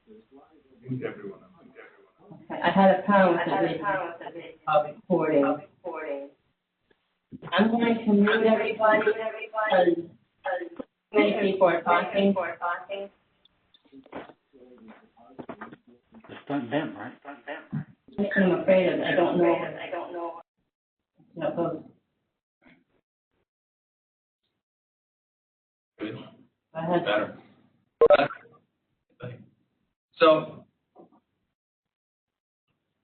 Okay, I had a pound that made recording. I'm going to mute everybody because many people are talking. It's done them, right? I'm afraid of it. I don't know. No, it goes. Good. Go ahead. Better. So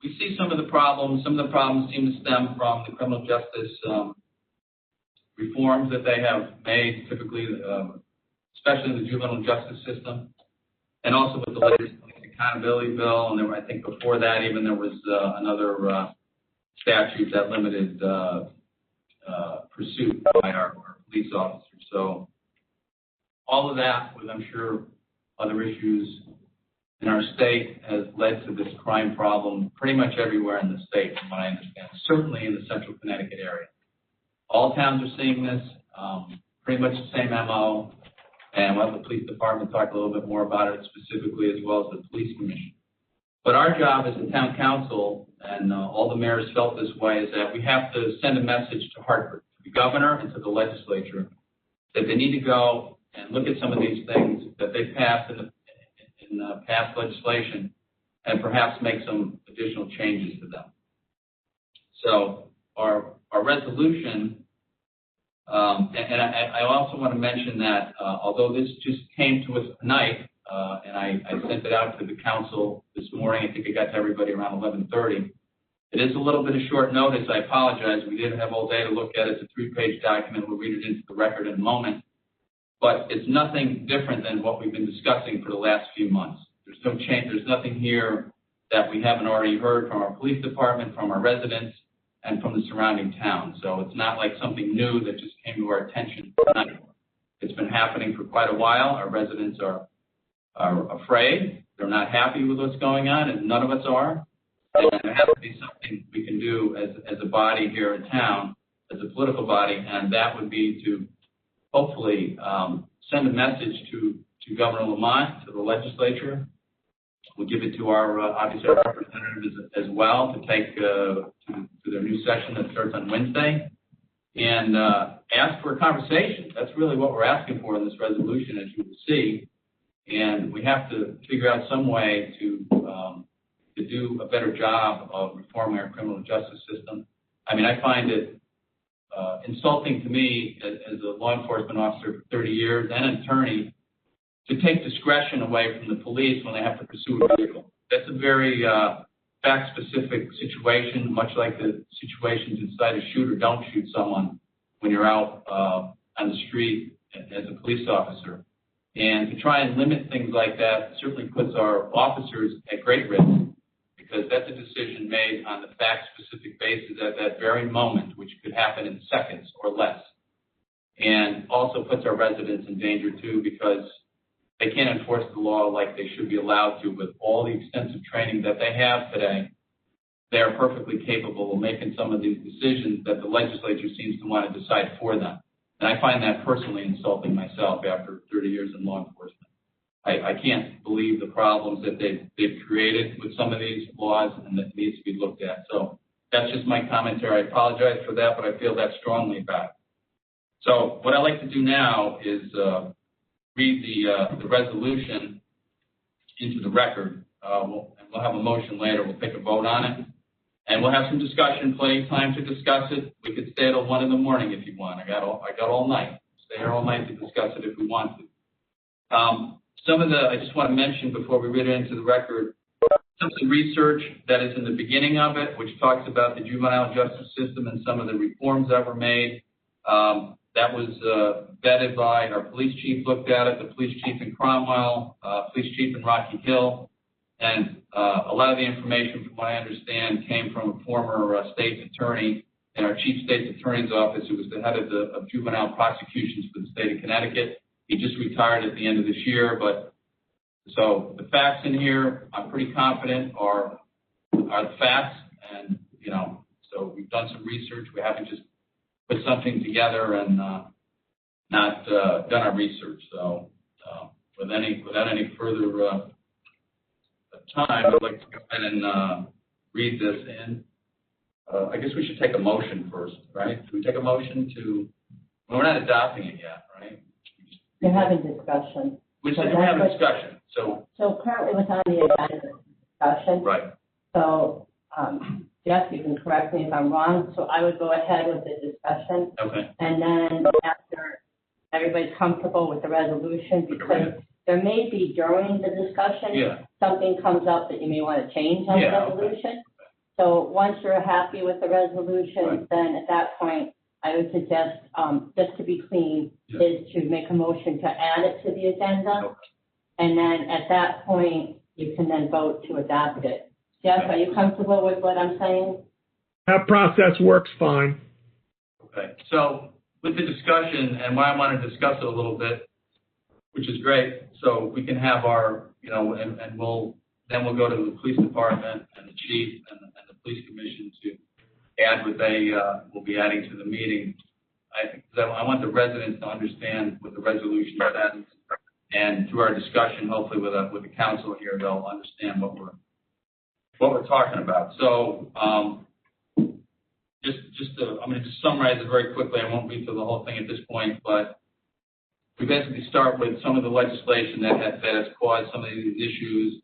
we see some of the problems. Some of the problems seem to stem from the criminal justice reforms that they have made, typically, especially in the juvenile justice system, and also with the latest accountability bill. And I think before that, even there was another statute that limited pursuit by our police officers. So all of that, with I'm sure other issues in our state, has led to this crime problem pretty much everywhere in the state, from what I understand, certainly in the central Connecticut area. All towns are seeing this, pretty much the same MO, and we'll have the police department talk a little bit more about it specifically, as well as the police commission. But our job as a town council, and all the mayors felt this way, is that we have to send a message to Hartford, to the governor and to the legislature, that they need to go and look at some of these things that they've passed in past legislation, and perhaps make some additional changes to them. So our resolution, and I also want to mention that although this just came to us tonight, and I sent it out to the council this morning, I think it got to everybody around 11:30. It is a little bit of short notice. I apologize. We didn't have all day to look at it. It's a 3-page document. We'll read it into the record in a moment. But it's nothing different than what we've been discussing for the last few months. There's no change. There's nothing here that we haven't already heard from our police department, from our residents, and from the surrounding towns. So it's not like something new that just came to our attention tonight. It's been happening for quite a while. Our residents are afraid. They're not happy with what's going on, and none of us are. And there has to be something we can do as a body here in town, as a political body, and that would be to hopefully send a message to Governor Lamont, to the legislature. We'll give it to our, obviously, our representatives as well to take to their new session that starts on Wednesday, and ask for a conversation. That's really what we're asking for in this resolution, as you will see. And we have to figure out some way to do a better job of reforming our criminal justice system. I mean, I find it insulting to me as a law enforcement officer for 30 years and an attorney to take discretion away from the police when they have to pursue a vehicle. That's a very fact-specific situation, much like the situations inside a shoot or don't shoot someone when you're out on the street as a police officer. And to try and limit things like that certainly puts our officers at great risk, because that's a decision made on the fact-specific basis at that very moment, which could happen in seconds or less. And also puts our residents in danger, too, because they can't enforce the law like they should be allowed to. With all the extensive training that they have today, they are perfectly capable of making some of these decisions that the legislature seems to want to decide for them. And I find that personally insulting myself after 30 years in law enforcement. I can't believe the problems that they've created with some of these laws, and that needs to be looked at. So that's just my commentary. I apologize for that, but I feel that strongly about it. So what I'd like to do now is read the resolution into the record. We'll have a motion later. We'll take a vote on it. And we'll have some discussion, plenty of time to discuss it. We could stay till 1 in the morning if you want. I got all night. Stay here all night to discuss it if we want to. I just want to mention before we read it into the record, some of the research that is in the beginning of it, which talks about the juvenile justice system and some of the reforms that were made. That was vetted by our police chief, looked at it, the police chief in Cromwell, police chief in Rocky Hill. And a lot of the information, from what I understand, came from a former state attorney in our chief state attorney's office, who was the head of juvenile prosecutions for the state of Connecticut. He just retired at the end of this year. But so the facts in here, I'm pretty confident are the facts. And, so we've done some research. We haven't just put something together and not done our research. So without any further time, I'd like to go ahead and read this in. I guess we should take a motion first, right? Do we take a motion to, well, we're not adopting it yet, right? You're having discussion. We said we're having discussion, so. So currently what's on the agenda is discussion. Right. So, Jeff, you can correct me if I'm wrong, so I would go ahead with the discussion. Okay. And then after everybody's comfortable with the resolution, because there may be during the discussion, something comes up that you may want to change on the resolution. So once you're happy with the resolution, then at that point, I would suggest, just to be clean, is to make a motion to add it to the agenda. And then at that point, you can then vote to adopt it. Jeff, are you comfortable with what I'm saying? That process works fine. Okay. So with the discussion, and why I want to discuss it a little bit, which is great, so we can have our, and we'll go to the police department and the chief and the police commission to add what they will be adding to the meeting. I want the residents to understand what the resolution says, and through our discussion, hopefully with the council here, they'll understand what we're talking about. So I'm going to summarize it very quickly. I won't read through the whole thing at this point, but we basically start with some of the legislation that has caused some of these issues.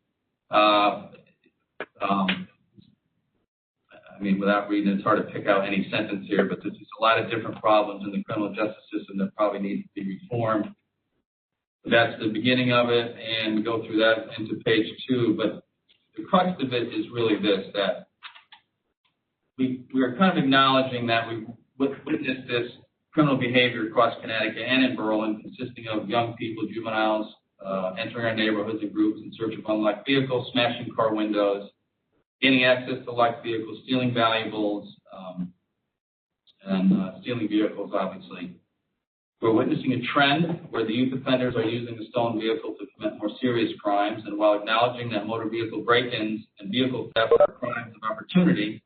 Without reading, it's hard to pick out any sentence here, but there's just a lot of different problems in the criminal justice system that probably need to be reformed. That's the beginning of it, and we go through that into page 2. But the crux of it is really this, that we are kind of acknowledging that we witnessed this criminal behavior across Connecticut and in Berlin, consisting of young people, juveniles, entering our neighborhoods in groups in search of unlocked vehicles, smashing car windows, gaining access to locked vehicles, stealing valuables, and stealing vehicles, obviously. We're witnessing a trend where the youth offenders are using the stolen vehicle to commit more serious crimes, and while acknowledging that motor vehicle break-ins and vehicle theft are crimes of opportunity,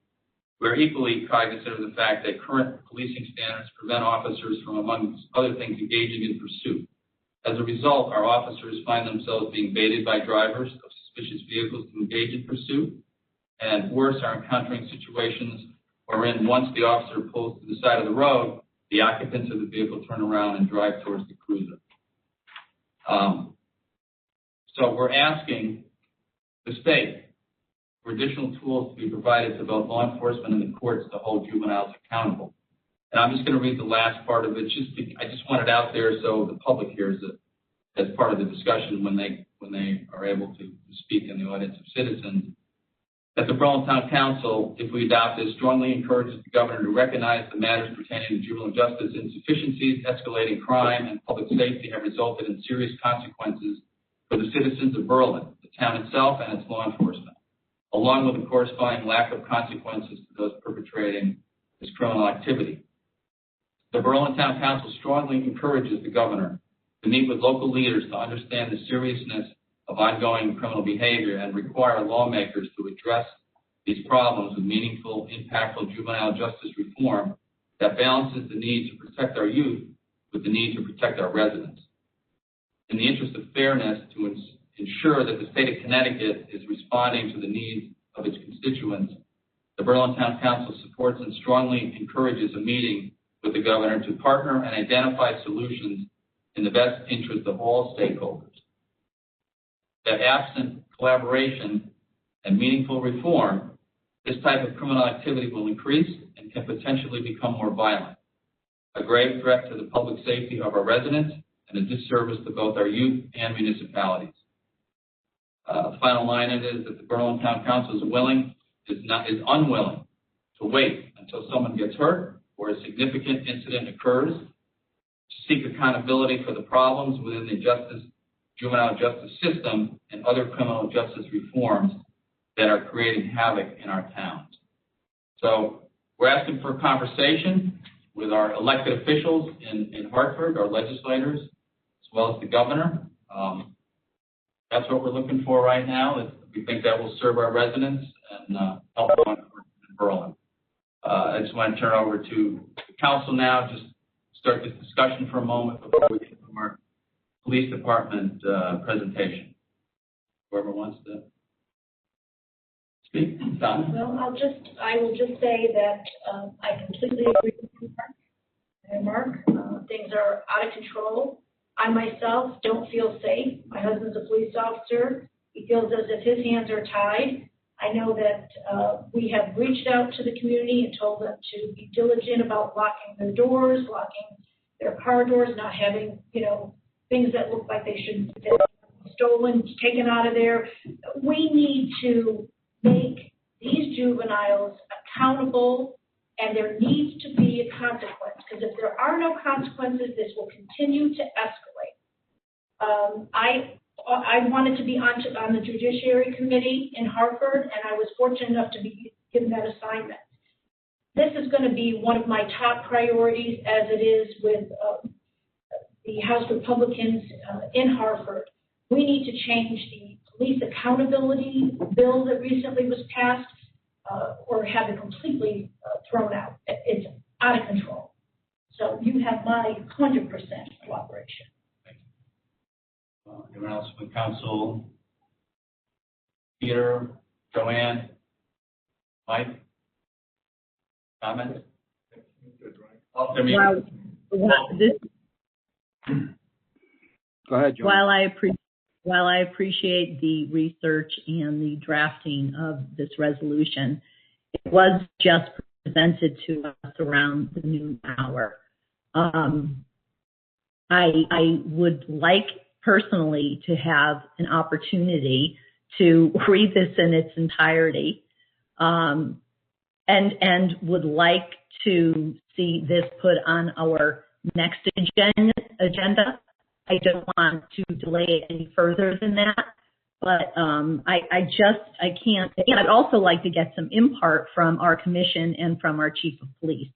we're equally cognizant of the fact that current policing standards prevent officers from, among other things, engaging in pursuit. As a result, our officers find themselves being baited by drivers of suspicious vehicles to engage in pursuit, and worse, are encountering situations wherein once the officer pulls to the side of the road, the occupants of the vehicle turn around and drive towards the cruiser. So we're asking the state for additional tools to be provided to both law enforcement and the courts to hold juveniles accountable. And I'm just going to read the last part of it. I just want it out there so the public hears it as part of the discussion when they are able to speak in the audience of citizens. That the Berlin Town Council, if we adopt this, strongly encourages the governor to recognize the matters pertaining to juvenile justice insufficiencies, escalating crime, and public safety have resulted in serious consequences for the citizens of Berlin, the town itself, and its law enforcement, along with the corresponding lack of consequences to those perpetrating this criminal activity. The Berlin Town Council strongly encourages the governor to meet with local leaders to understand the seriousness of ongoing criminal behavior and require lawmakers to address these problems with meaningful, impactful juvenile justice reform that balances the need to protect our youth with the need to protect our residents. In the interest of fairness, to ensure that the state of Connecticut is responding to the needs of its constituents, the Berlin Town Council supports and strongly encourages a meeting with the governor to partner and identify solutions in the best interest of all stakeholders. That absent collaboration and meaningful reform, this type of criminal activity will increase and can potentially become more violent, a grave threat to the public safety of our residents and a disservice to both our youth and municipalities. The final line in it is that the Berlin Town Council is unwilling to wait until someone gets hurt or a significant incident occurs to seek accountability for the problems within the juvenile justice system and other criminal justice reforms that are creating havoc in our towns. So we're asking for a conversation with our elected officials in Hartford, our legislators, as well as the governor. That's what we're looking for right now. We think that will serve our residents and help in Berlin. I just want to turn over to the council now, just start this discussion for a moment before we get from our police department presentation. Whoever wants to. Speak, Don. Well, I will just say that I completely agree with you, Mark. Things are out of control. I myself don't feel safe. My husband's a police officer. He feels as if his hands are tied. I know that we have reached out to the community and told them to be diligent about locking their doors, locking their car doors, not having, things that look like they shouldn't be stolen, taken out of there. We need to make these juveniles accountable, and there needs to be a consequence, because if there are no consequences, this will continue to escalate. I wanted to be on the Judiciary Committee in Hartford, and I was fortunate enough to be given that assignment. This is going to be one of my top priorities, as it is with the House Republicans in Hartford. We need to change the police accountability bill that recently was passed, or have it completely thrown out. It's out of control. So you have my 100% cooperation. Anyone else from council? Peter, Joanne, Mike, comments? Go ahead, Joanne. While I appreciate the research and the drafting of this resolution, it was just presented to us around the noon hour. I would like personally to have an opportunity to read this in its entirety, and would like to see this put on our next agenda. I don't want to delay it any further than that, but I can't. And I'd also like to get some input from our commission and from our chief of police.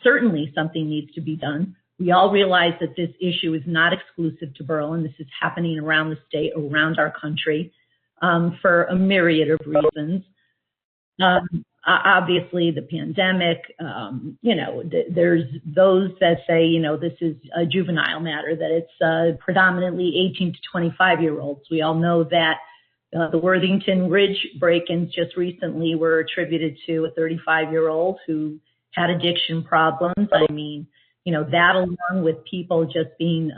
Certainly something needs to be done. We all realize that this issue is not exclusive to Berlin. This is happening around the state, around our country, for a myriad of reasons. Obviously, the pandemic, there's those that say, this is a juvenile matter, that it's predominantly 18 to 25-year-olds. We all know that the Worthington Ridge break-ins just recently were attributed to a 35-year-old who had addiction problems. I mean, that along with people just being,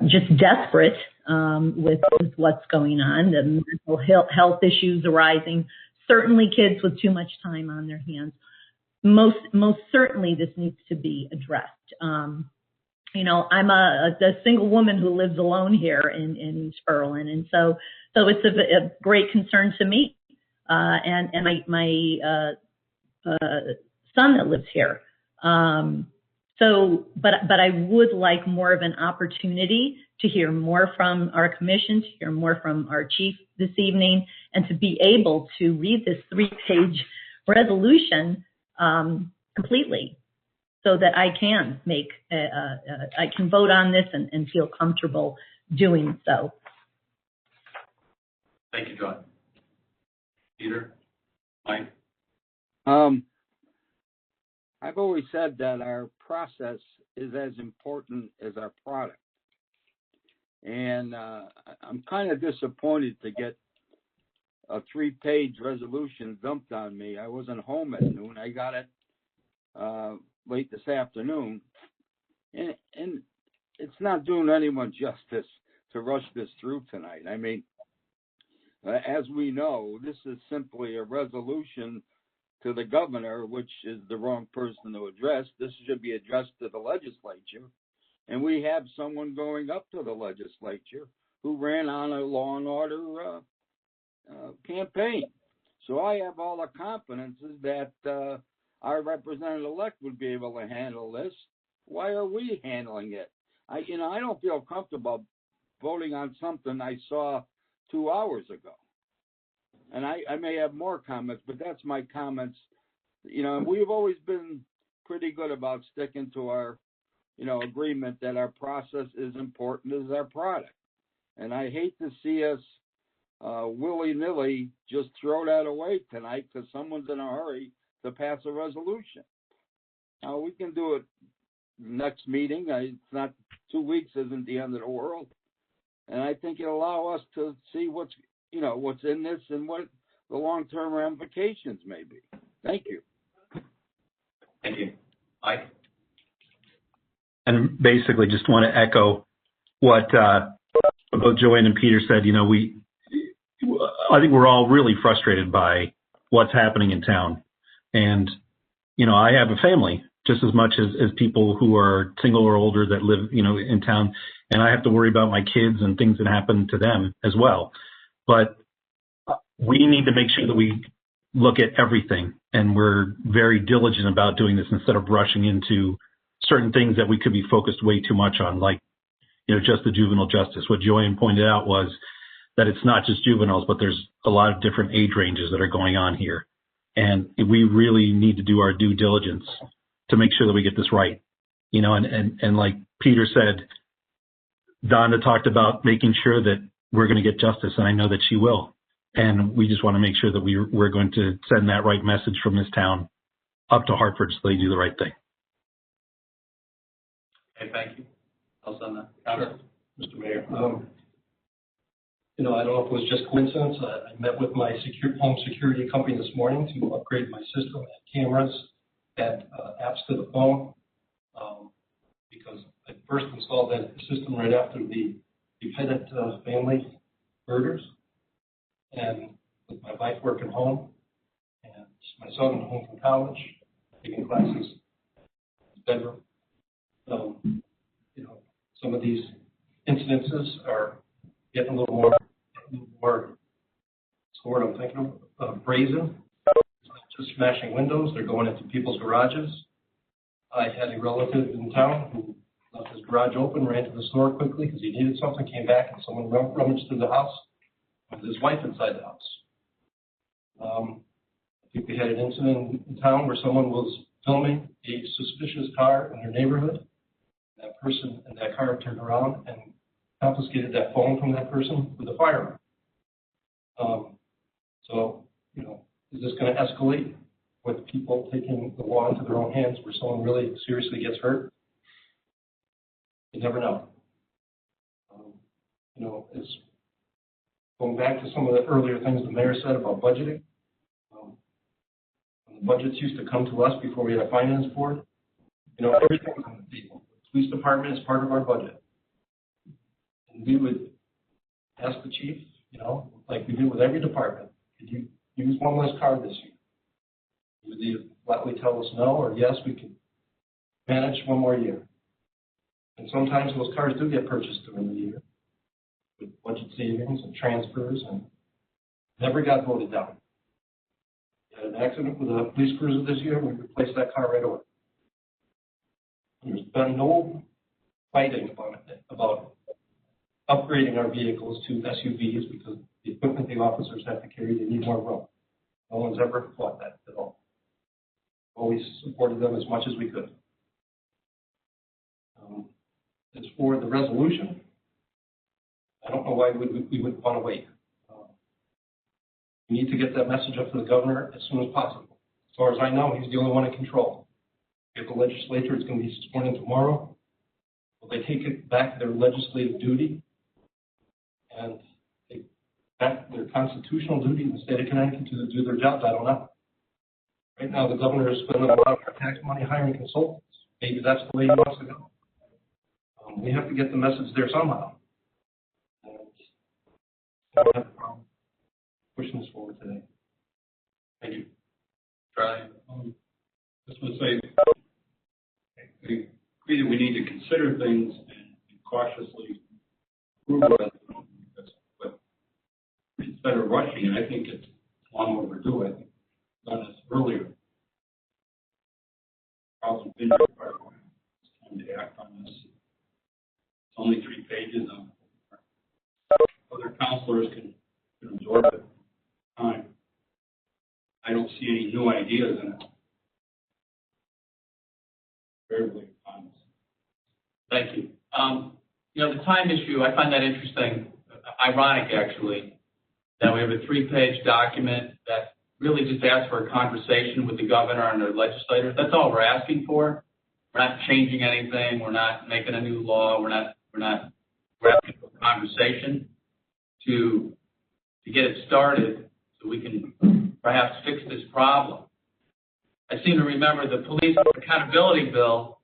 just desperate with what's going on, the mental health issues arising. Certainly kids with too much time on their hands. Most certainly this needs to be addressed. I'm a single woman who lives alone here in East Berlin, and so it's a great concern to me, and my son that lives here. But I would like more of an opportunity to hear more from our commission, to hear more from our chief this evening, and to be able to read this 3-page resolution completely, so that I can I can vote on this and feel comfortable doing so. Thank you, John. Peter, Mike. I've always said that our process is as important as our product. And I'm kind of disappointed to get a 3-page resolution dumped on me. I wasn't home at noon. I got it late this afternoon. And it's not doing anyone justice to rush this through tonight. I mean, as we know, this is simply a resolution to the governor, which is the wrong person to address. This should be addressed to the legislature. And we have someone going up to the legislature who ran on a law and order campaign. So I have all the confidence that our representative-elect would be able to handle this. Why are we handling it? I don't feel comfortable voting on something I saw 2 hours ago. And I may have more comments, but that's my comments. We've always been pretty good about sticking to our, agreement that our process is important as our product. And I hate to see us willy-nilly just throw that away tonight because someone's in a hurry to pass a resolution. Now, we can do it next meeting. It's not 2 weeks isn't the end of the world. And I think it'll allow us to see what's in this and what the long-term ramifications may be. Thank you. Thank you. Mike? And basically just want to echo what both Joanne and Peter said. You know, I think we're all really frustrated by what's happening in town. And, you know, I have a family just as much as people who are single or older that live, you know, in town. And I have to worry about my kids and things that happen to them as well. But we need to make sure that we look at everything, and we're very diligent about doing this instead of rushing into certain things that we could be focused way too much on, like, you know, just the juvenile justice. What Joanne pointed out was that it's not just juveniles, but there's a lot of different age ranges that are going on here. And we really need to do our due diligence to make sure that we get this right. You know, and like Peter said, Donna talked about making sure that we're going to get justice, and I know that she will. And we just want to make sure that we're going to send that right message from this town up to Hartford so they do the right thing. Okay, thank you. I'll send that. Sure. Mr. Mayor, you know, I don't know if it was just coincidence. I met with my home security company this morning to upgrade my system, add cameras, add apps to the phone, because I first installed that system right after the dependent family murders. And with my wife working home and my son home from college, taking classes in his bedroom. You know, some of these incidences are getting a little more, what's the word I'm thinking of, brazen. It's not just smashing windows, they're going into people's garages. I had a relative in town who left his garage open, ran to the store quickly because he needed something, came back and someone rummaged through the house with his wife inside the house. I think we had an incident in town where someone was filming a suspicious car in their neighborhood. That person in that car turned around and confiscated that phone from that person with a firearm. So, you know, is this going to escalate with people taking the law into their own hands where someone really seriously gets hurt? You never know. You know, it's going back to some of the earlier things the mayor said about budgeting. When the budgets used to come to us before we had a finance board, you know, everything was on the table. The police department is part of our budget. And we would ask the chief, you know, like we do with every department, could you use one less car this year? He would either flatly tell us no, or yes, we can manage one more year. And sometimes those cars do get purchased during the year with budget savings and transfers, and never got voted down. We had an accident with a police cruiser this year, we replaced that car right away. There's been no fighting about upgrading our vehicles to SUVs because the equipment the officers have to carry, they need more room. No one's ever fought that at all. Always supported them as much as we could. As for the resolution, I don't know why we would want to wait. We need to get that message up to the governor as soon as possible. As far as I know, he's the only one in control. If the legislature is going to be sworn in tomorrow, will they take it back their legislative duty and take back their constitutional duty in the state of Connecticut to do their jobs? I don't know. Right now, the governor is spending a lot of our tax money hiring consultants. Maybe that's the way he wants to go. We have to get the message there somehow. And I don't have a problem pushing this forward today. Thank you. Charlie? Just want to say, I agree that we need to consider things and cautiously approve of it. But instead of rushing, I think it's long overdue. I think done this earlier. Probably been required. It's time to act on this. It's only 3 pages. Other counselors can absorb it. Time. I don't see any new ideas in it. Very honest. Thank you. You know, the time issue, I find that interesting, ironic actually, that we have a 3-page document that really just asks for a conversation with the governor and the legislators. That's all we're asking for. We're not changing anything. We're not making a new law. We're asking for a conversation to get it started so we can perhaps fix this problem. I seem to remember the police accountability bill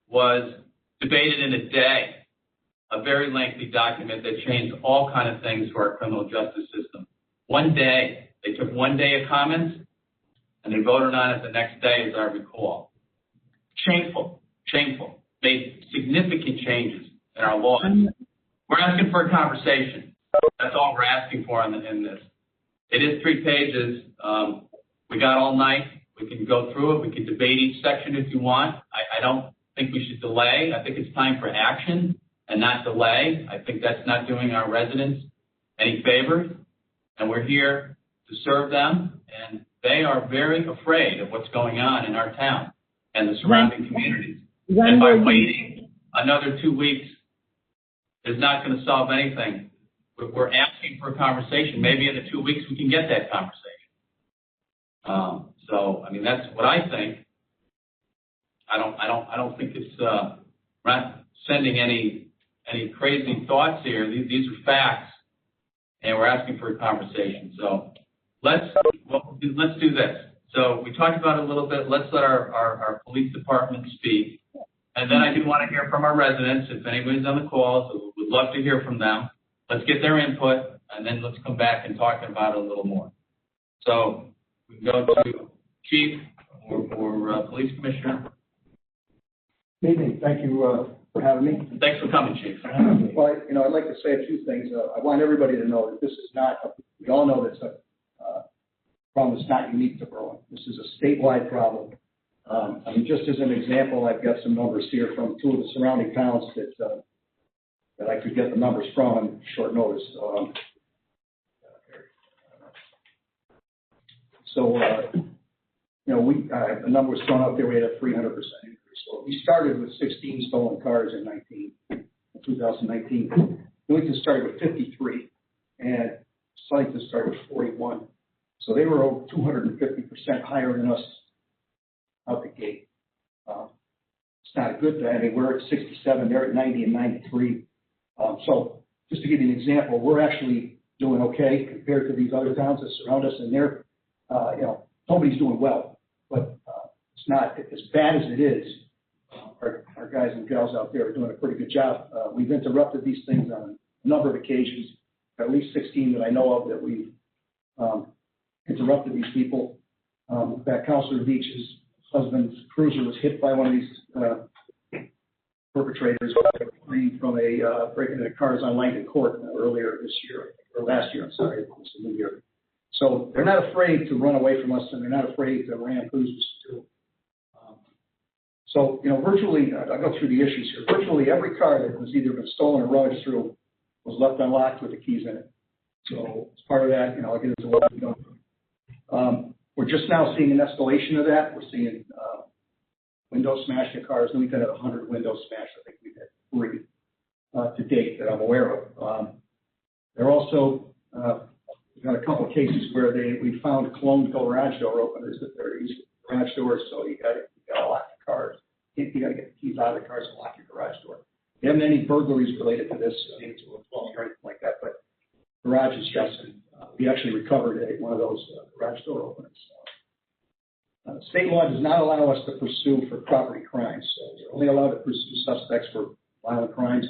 was debated in a day, a very lengthy document that changed all kinds of things for our criminal justice system. One day, they took 1 day of comments, and they voted on it the next day, as I recall. Shameful, shameful. Made significant changes in our laws. We're asking for a conversation. That's all we're asking for in this. It is 3 pages. We got all night. We can go through it. We can debate each section if you want. I don't think we should delay. I think it's time for action and not delay. I think that's not doing our residents any favors. And we're here to serve them. And they are very afraid of what's going on in our town and the surrounding communities. And by waiting another 2 weeks is not going to solve anything. We're asking for a conversation. Maybe in the 2 weeks we can get that conversation. So, I mean, that's what I think. I don't think it's we're not sending any crazy thoughts here. These are facts, and we're asking for a conversation. So let's do this. So we talked about it a little bit. Let's let our police department speak. And then I do want to hear from our residents. If anybody's on the call, so we'd love to hear from them. Let's get their input, and then let's come back and talk about it a little more. So we can go to Chief or Police Commissioner. Good evening. Thank you for having me. Thanks for coming, Chief. Well, I'd like to say a few things. I want everybody to know that this is not, we all know that's a problem that's not unique to Berlin. This is a statewide problem. I mean, just as an example, I've got some numbers here from 2 of the surrounding towns that I could get the numbers from on short notice. The number was thrown out there. We had a 300% increase. So we started with 16 stolen cars in 2019. Newington started with 53, and Southington started with 41. So they were over 250% higher than us out the gate. It's not a good thing. I mean, we're at 67, they're at 90 and 93. So just to give you an example, we're actually doing okay compared to these other towns that surround us, and they're, nobody's doing well, but it's not as bad as it is. Our guys and gals out there are doing a pretty good job. We've interrupted these things on a number of occasions, at least 16 that I know of that we've interrupted these people. In fact, Councilor Beach's husband's cruiser was hit by one of these perpetrators from a breaking into cars on Langdon Court earlier this year, or last year, I'm sorry, it was the new year. So they're not afraid to run away from us, and they're not afraid to ram cruisers too. Virtually, I'll go through the issues here. Virtually every car that was either been stolen or rummaged through was left unlocked with the keys in it. So as part of that, I'll get into what we've done. We're just now seeing an escalation of that. We're seeing windows smashed in cars. We've had 100 windows smashed. I think we've had 3 to date that I'm aware of. They're also we've got a couple of cases where we found cloned garage door openers that they're using garage doors. So you got to lock the cars. You got to get the keys out of the cars and lock your garage door. We haven't any burglaries related to this, to a phone or anything like that. But garage is just. We actually recovered one of those garage door openers. State law does not allow us to pursue for property crimes. So we're only allowed to pursue suspects for violent crimes,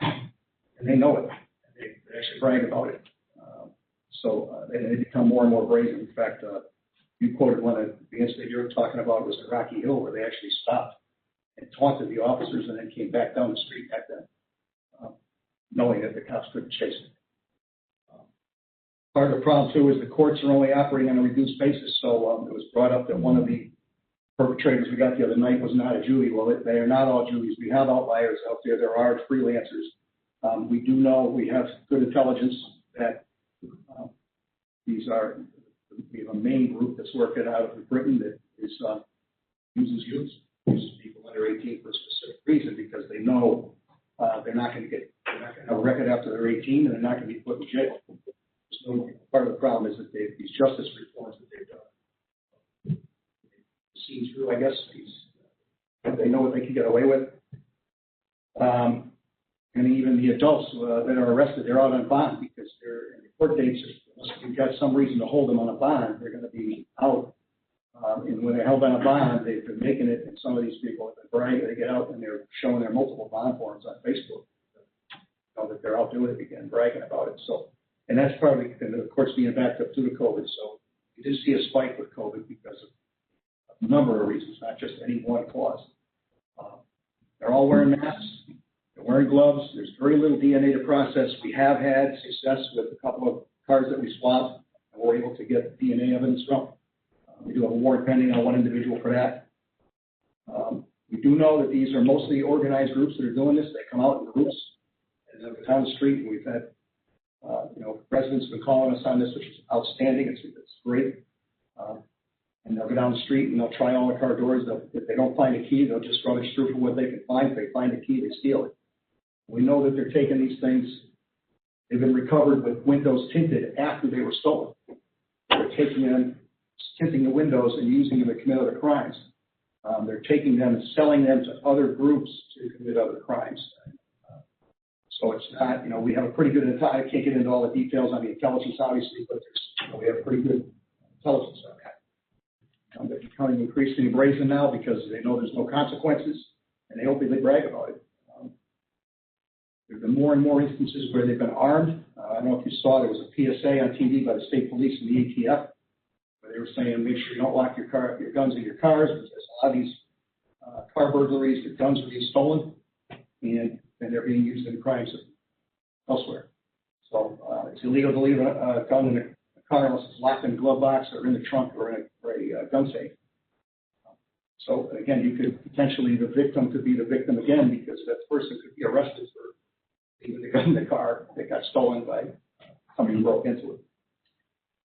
and they know it. They actually brag about it. They become more and more brazen. In fact, you quoted one of the incident you were talking about was in Rocky Hill, where they actually stopped and taunted the officers and then came back down the street at them, knowing that the cops couldn't chase them. Part of the problem, too, is the courts are only operating on a reduced basis. So it was brought up that one of the perpetrators we got the other night was not a Julie. Well, they are not all Julies. We have outliers out there. There are freelancers. We do know, we have good intelligence that we have a main group that's working out of Britain that uses youths, uses people under 18 for a specific reason, because they know they're not going to have a record after they're 18, and they're not going to be put in jail. So part of the problem is that these justice reforms that they've seen through, I guess, they know what they can get away with. And even the adults that are arrested, they're out on bond because their court dates are got some reason to hold them on a bond, they're going to be out. And when they're held on a bond, they've been making it, and some of these people have been bragging, they get out and they're showing their multiple bond forms on Facebook, that they're out doing it again, bragging about it. So, and that's partly, and of course, being backed up due to COVID. So you did see a spike with COVID because of a number of reasons, not just any one cause. They're all wearing masks. They're wearing gloves. There's very little DNA to process. We have had success with a couple of cars that we swapped, and we're able to get DNA evidence from. We do have a warrant pending on one individual for that. We do know that these are mostly organized groups that are doing this. They come out in groups and they'll go down the street, and we've had, residents have been calling us on this, which is outstanding. It's great. And they'll go down the street and they'll try all the car doors. If they don't find a key, they'll just rummage through for what they can find. If they find a key, they steal it. We know that they're taking these things. They've been recovered with windows tinted after they were stolen. They're taking them, tinting the windows and using them to commit other crimes. They're taking them and selling them to other groups to commit other crimes. So it's not, we have a pretty good, I can't get into all the details on the intelligence, obviously, but we have pretty good intelligence on that. They're becoming increasingly brazen now because they know there's no consequences, and they openly brag about it. There have been more and more instances where they've been armed. I don't know if you saw, there was a PSA on TV by the state police and the ATF, where they were saying, make sure you don't lock your guns in your cars, because a lot of these car burglaries, the guns are being stolen, and they're being used in crimes elsewhere. So it's illegal to leave a gun in a car unless it's locked in a glove box or in the trunk or in a gun safe. So again, you could potentially, the victim could be the victim again, because that person could be arrested for leaving the gun in the car that got stolen by somebody who broke into it.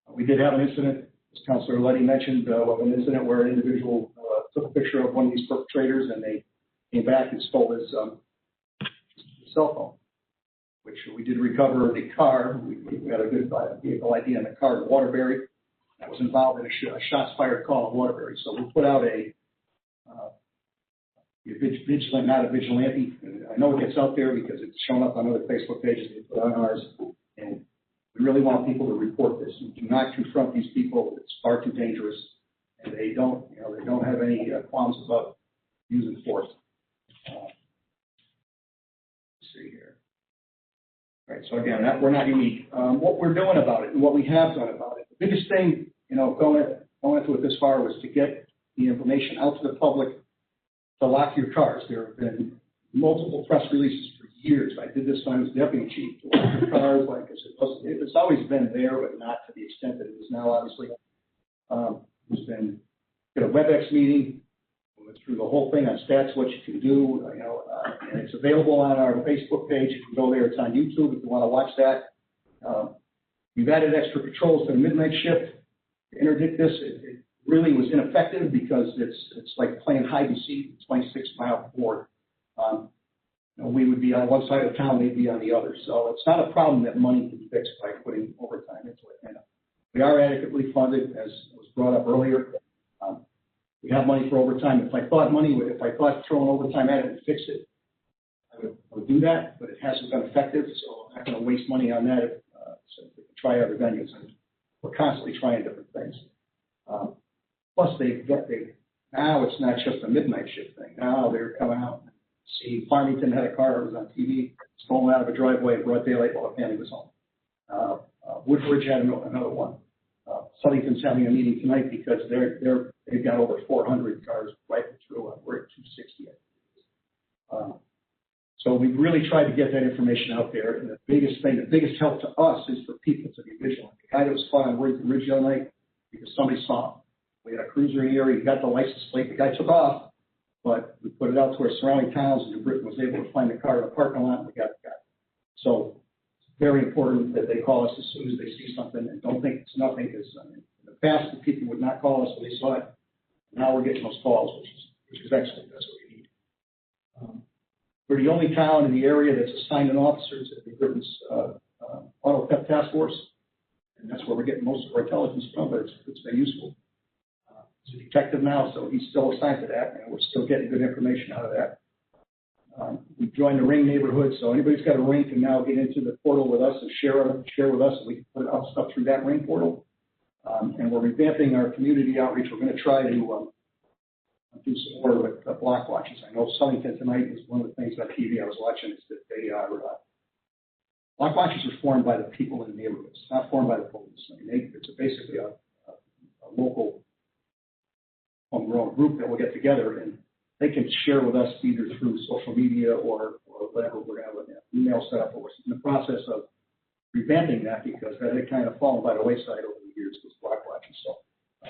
We did have an incident, as Councilor Letty mentioned, an incident where an individual took a picture of one of these perpetrators, and they came back and stole his cell phone, which we did recover the car. We had a good vehicle ID on the car in Waterbury that was involved in a shots fired call in Waterbury. So we put out a vigilant, not a vigilante. I know it gets out there because it's shown up on other Facebook pages. We put on ours, and we really want people to report this. We do not confront these people. It's far too dangerous, and they don't have any qualms about using force. See here. All right, so again, we're not unique. What we're doing about it and what we have done about it, the biggest thing, going into it this far was to get the information out to the public to lock your cars. There have been multiple press releases for years. I did this when I was deputy chief, to lock your cars. Like I said, it's always been there, but not to the extent that it is now, obviously. There's been a WebEx meeting. We went through the whole thing on stats, what you can do, and it's available on our Facebook page. You can go there. It's on YouTube if you want to watch that. We've added extra patrols to the midnight shift to interdict this. It really was ineffective because it's like playing hide and seek, 26-mile board. We would be on one side of town, they'd be on the other. So it's not a problem that money can be fixed by putting overtime into it. And we are adequately funded, as was brought up earlier. We have money for overtime. If I thought throwing overtime at it would fix it, I would do that, but it hasn't been effective, so I'm not going to waste money on that. So we can try other venues, and we're constantly trying different things. Plus, now it's not just a midnight shift thing. Now they're coming out. See, Farmington had a car that was on TV, stolen out of a driveway in broad daylight while a family was home. Woodbridge had another one. Southington's having a meeting tonight because they've got over 400 cars right through. We're at 260. So we've really tried to get that information out there. And the biggest help to us is for people to be vigilant. The guy that was caught on Worthington Ridge the other night, because somebody saw him. We had a cruiser in the area. He got the license plate. The guy took off, but we put it out to our surrounding towns, and New Britain was able to find the car in the parking lot, and we got the guy. So it's very important that they call us as soon as they see something, and don't think it's nothing, because in the past, the people would not call us when they saw it. Now we're getting those calls, which is excellent. That's what we need. We're the only town in the area that's assigned an officer to New Britain's Auto Theft Task Force, and that's where we're getting most of our intelligence from, but it's been useful. He's a detective now, so he's still assigned to that, and we're still getting good information out of that. We've joined the Ring neighborhood, so anybody's got a Ring can now get into the portal with us and share with us, and we can put out stuff through that Ring portal. And we're revamping our community outreach. We're going to try to do some more with block watches. I know Southington tonight is one of the things on TV I was watching is that they are block watches are formed by the people in the neighborhoods, not formed by the police. I mean, it's basically a local homegrown group that will get together and they can share with us either through social media or whatever. We're going to have an email set up. We're in the process of revamping that because that had kind of fallen by the wayside over the years, those block watches. So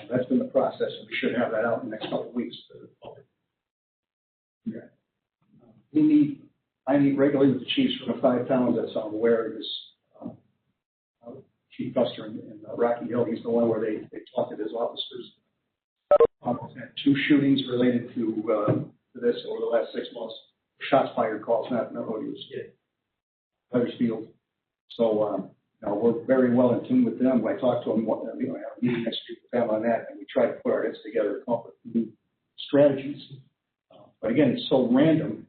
that's been the process, and we should have that out in the next couple of weeks to the public. Yeah. I meet regularly with the chiefs from the 5 towns that I'm aware of this. Chief Custer in Rocky Hill, he's the one where they talked to his officers. Had 2 shootings related to this over the last 6 months. Shots fired calls, not what he was getting. Huddersfield. So we're very well in tune with them. When I talk to them, I have a meeting next week with them on that, and we try to put our heads together to come up with new strategies. But again, it's so random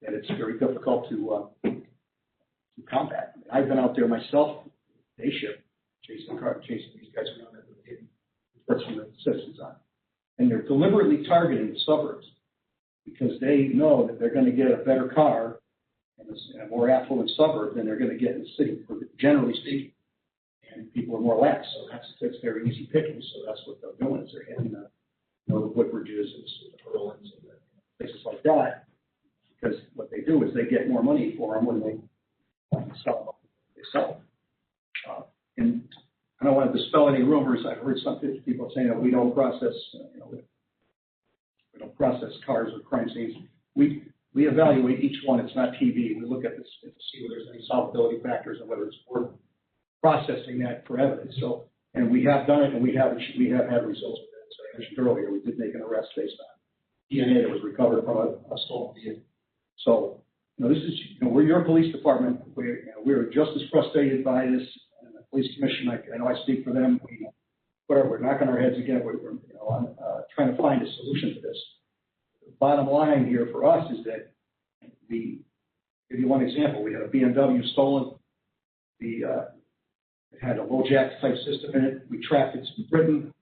that it's very difficult to combat. I mean, I've been out there myself, day shift, chasing these guys around and getting reports from the citizens on. And they're deliberately targeting the suburbs because they know that they're going to get a better car in a more affluent suburb than they're going to get in the city, generally speaking. And people are more lax, so that's very easy picking. So that's what they're doing is they're hitting the Woodbridges and the Hurlins and places like that. Because what they do is they get more money for them when they sell them. They sell them. And I don't want to dispel any rumors. I've heard some people saying that we don't process, we don't process cars or crime scenes. We evaluate each one. It's not TV. We look at this to see whether there's any solvability factors and whether it's worth processing that for evidence. So, and we have done it, and we have had results with it. So I mentioned earlier, we did make an arrest based on DNA that was recovered from a stolen vehicle. So, this is, we're your police department. We're just as frustrated by this. And the police commission, I know I speak for them. We're knocking our heads again. We're trying to find a solution to this. The bottom line here for us is that give you one example. We had a BMW stolen. It had a low jack type system in it. We tracked it to Britain.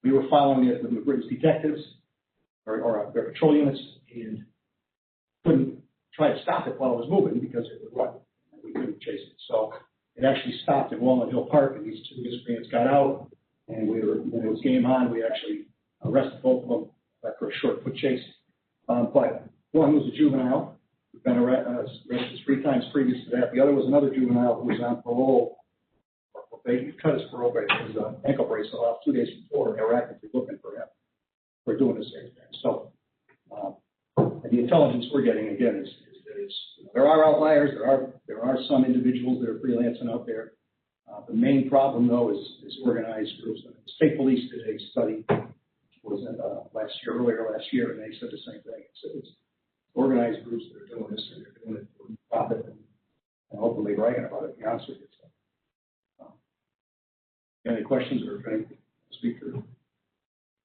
We were following it with Britain's detectives or their patrol units and couldn't try to stop it while it was moving because it would run. And we couldn't chase it. So it actually stopped in Walnut Hill Park, and these 2 miscreants got out. And when it was game on, we actually arrested both of them after a short foot chase. But one was a juvenile who'd been arrested 3 times previous to that. The other was another juvenile who was on parole. They cut his parole bracelet, his ankle bracelet off 2 days before, and they were actively looking for him for doing the same thing. So, and the intelligence we're getting again is there are outliers. There are some individuals that are freelancing out there. The main problem, though, is organized groups. The state police did a study earlier last year, and they said the same thing. It's organized groups that are doing this, and they're doing it for profit and hopefully bragging about it. To be honest with you. Any questions or can I speak to?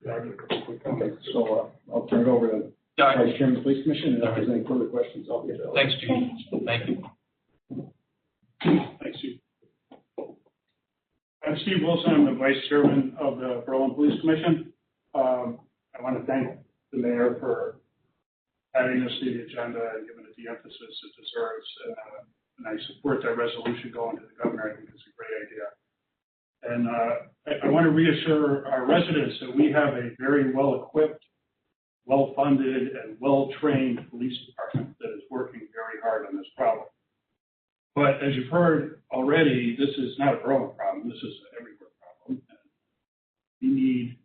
Okay, so I'll turn it over to Vice Chairman of the Police Commission, and if there's any further questions, I'll get to. Thanks, Chief. Thank you. Thanks, Chief. I'm Steve Wilson. I'm the Vice Chairman of the Berlin Police Commission. I want to thank the mayor for adding this to the agenda and giving it the emphasis it deserves. And I support that resolution going to the governor. I think it's a great idea. And I want to reassure our residents that we have a very well-equipped, well-funded, and well-trained police department that is working very hard on this problem. But as you've heard already, this is not a Berlin problem. This is an everywhere problem. And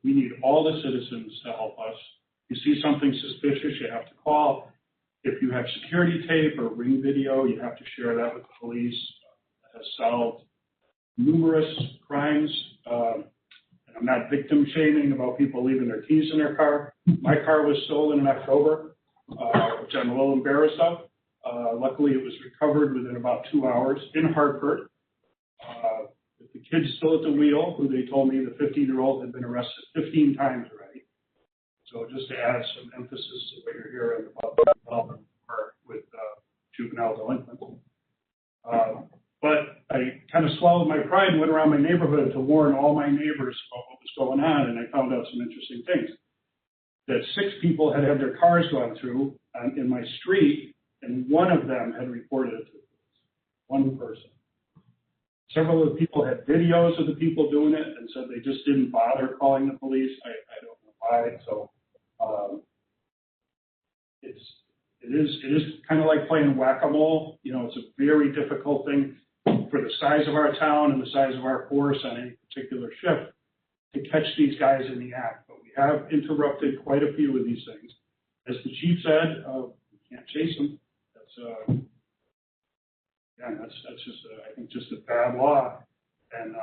we need all the citizens to help us. If you see something suspicious, you have to call. If you have security tape or Ring video, you have to share that with the police. That has solved numerous crimes. And I'm not victim shaming about people leaving their keys in their car. My car was stolen in October, which I'm a little embarrassed of. Luckily, it was recovered within about 2 hours in Hartford. The kid's still at the wheel, who they told me the 15-year-old had been arrested 15 times already. So just to add some emphasis to what you're hearing about the problem with juvenile delinquents. But I kind of swallowed my pride and went around my neighborhood to warn all my neighbors about what was going on, and I found out some interesting things. That 6 people had had their cars gone through in my street, and one of them had reported it to the police. One person. Several of the people had videos of the people doing it and said they just didn't bother calling the police. I don't know why. So it is kind of like playing whack-a-mole. You know, it's a very difficult thing for the size of our town and the size of our force on any particular shift to catch these guys in the act. But we have interrupted quite a few of these things. As the chief said, we can't chase them. That's just, I think, just a bad law. And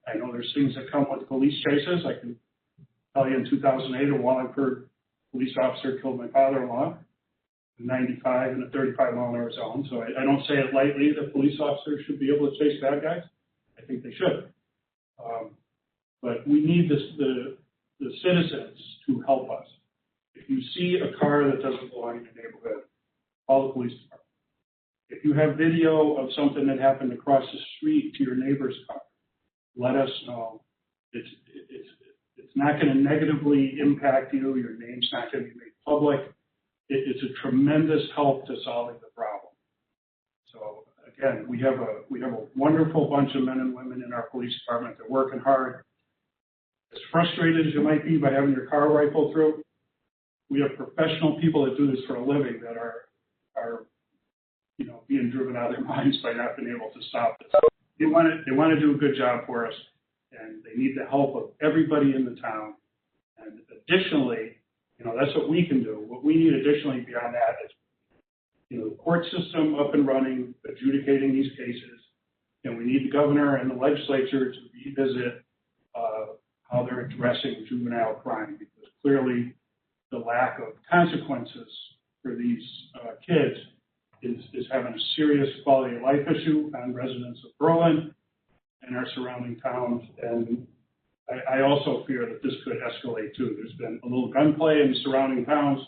I know there's things that come with police chases. I can tell you in 2008, a Wallingford police officer killed my father-in-law in 95 in a 35-mile-an-hour zone. So I don't say it lightly that police officers should be able to chase bad guys. I think they should. But we need the citizens to help us. If you see a car that doesn't belong in your neighborhood, call the police department. If you have video of something that happened across the street to your neighbor's car, let us know. It's not going to negatively impact you. Your name's not going to be made public. It's a tremendous help to solving the problem. So again, we have a wonderful bunch of men and women in our police department. They're working hard. As frustrated as you might be by having your car rifled through, we have professional people that do this for a living that are being driven out of their minds by not being able to stop it. They want to do a good job for us, and they need the help of everybody in the town. And additionally, that's what we can do. What we need additionally beyond that is, the court system up and running, adjudicating these cases, and we need the governor and the legislature to revisit how they're addressing juvenile crime, because clearly the lack of consequences for these kids is having a serious quality of life issue on residents of Berlin and our surrounding towns. And I also fear that this could escalate too. There's been a little gunplay in the surrounding towns.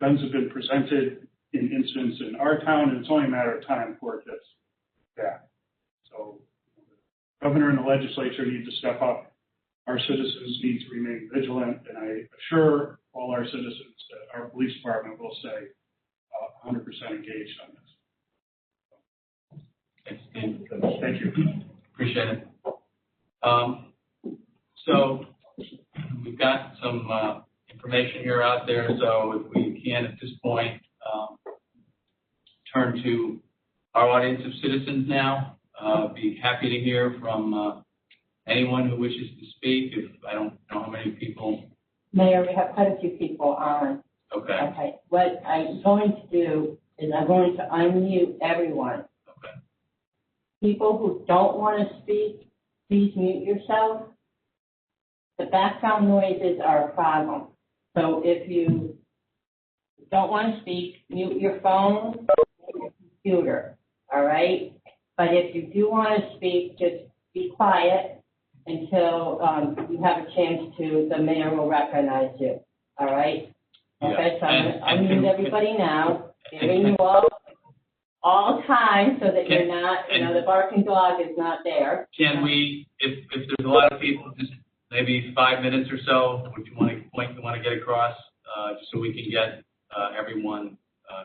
Guns have been presented in incidents in our town, and it's only a matter of time before it gets bad. So the governor and the legislature need to step up. Our citizens need to remain vigilant, and I assure all our citizens that our police department will stay 100% engaged on this. Thanks, Steve. Thank you. Appreciate it. So we've got some information here out there. So if we can, at this point, turn to our audience of citizens now. Be happy to hear from anyone who wishes to speak. If I don't know how many people. Mayor, we have quite a few people on. Okay. What I'm going to do is I'm going to unmute everyone. Okay. People who don't want to speak, please mute yourself. The background noises are a problem. So if you don't want to speak, mute your phone or your computer. All right? But if you do want to speak, just be quiet until you have a chance to, the mayor will recognize you. All right? Okay, so I'm going to unmute everybody now, giving you all time so that you're not, the barking dog is not there. Can we, if there's a lot of people, just maybe 5 minutes or so, would you want to get across, just so we can get everyone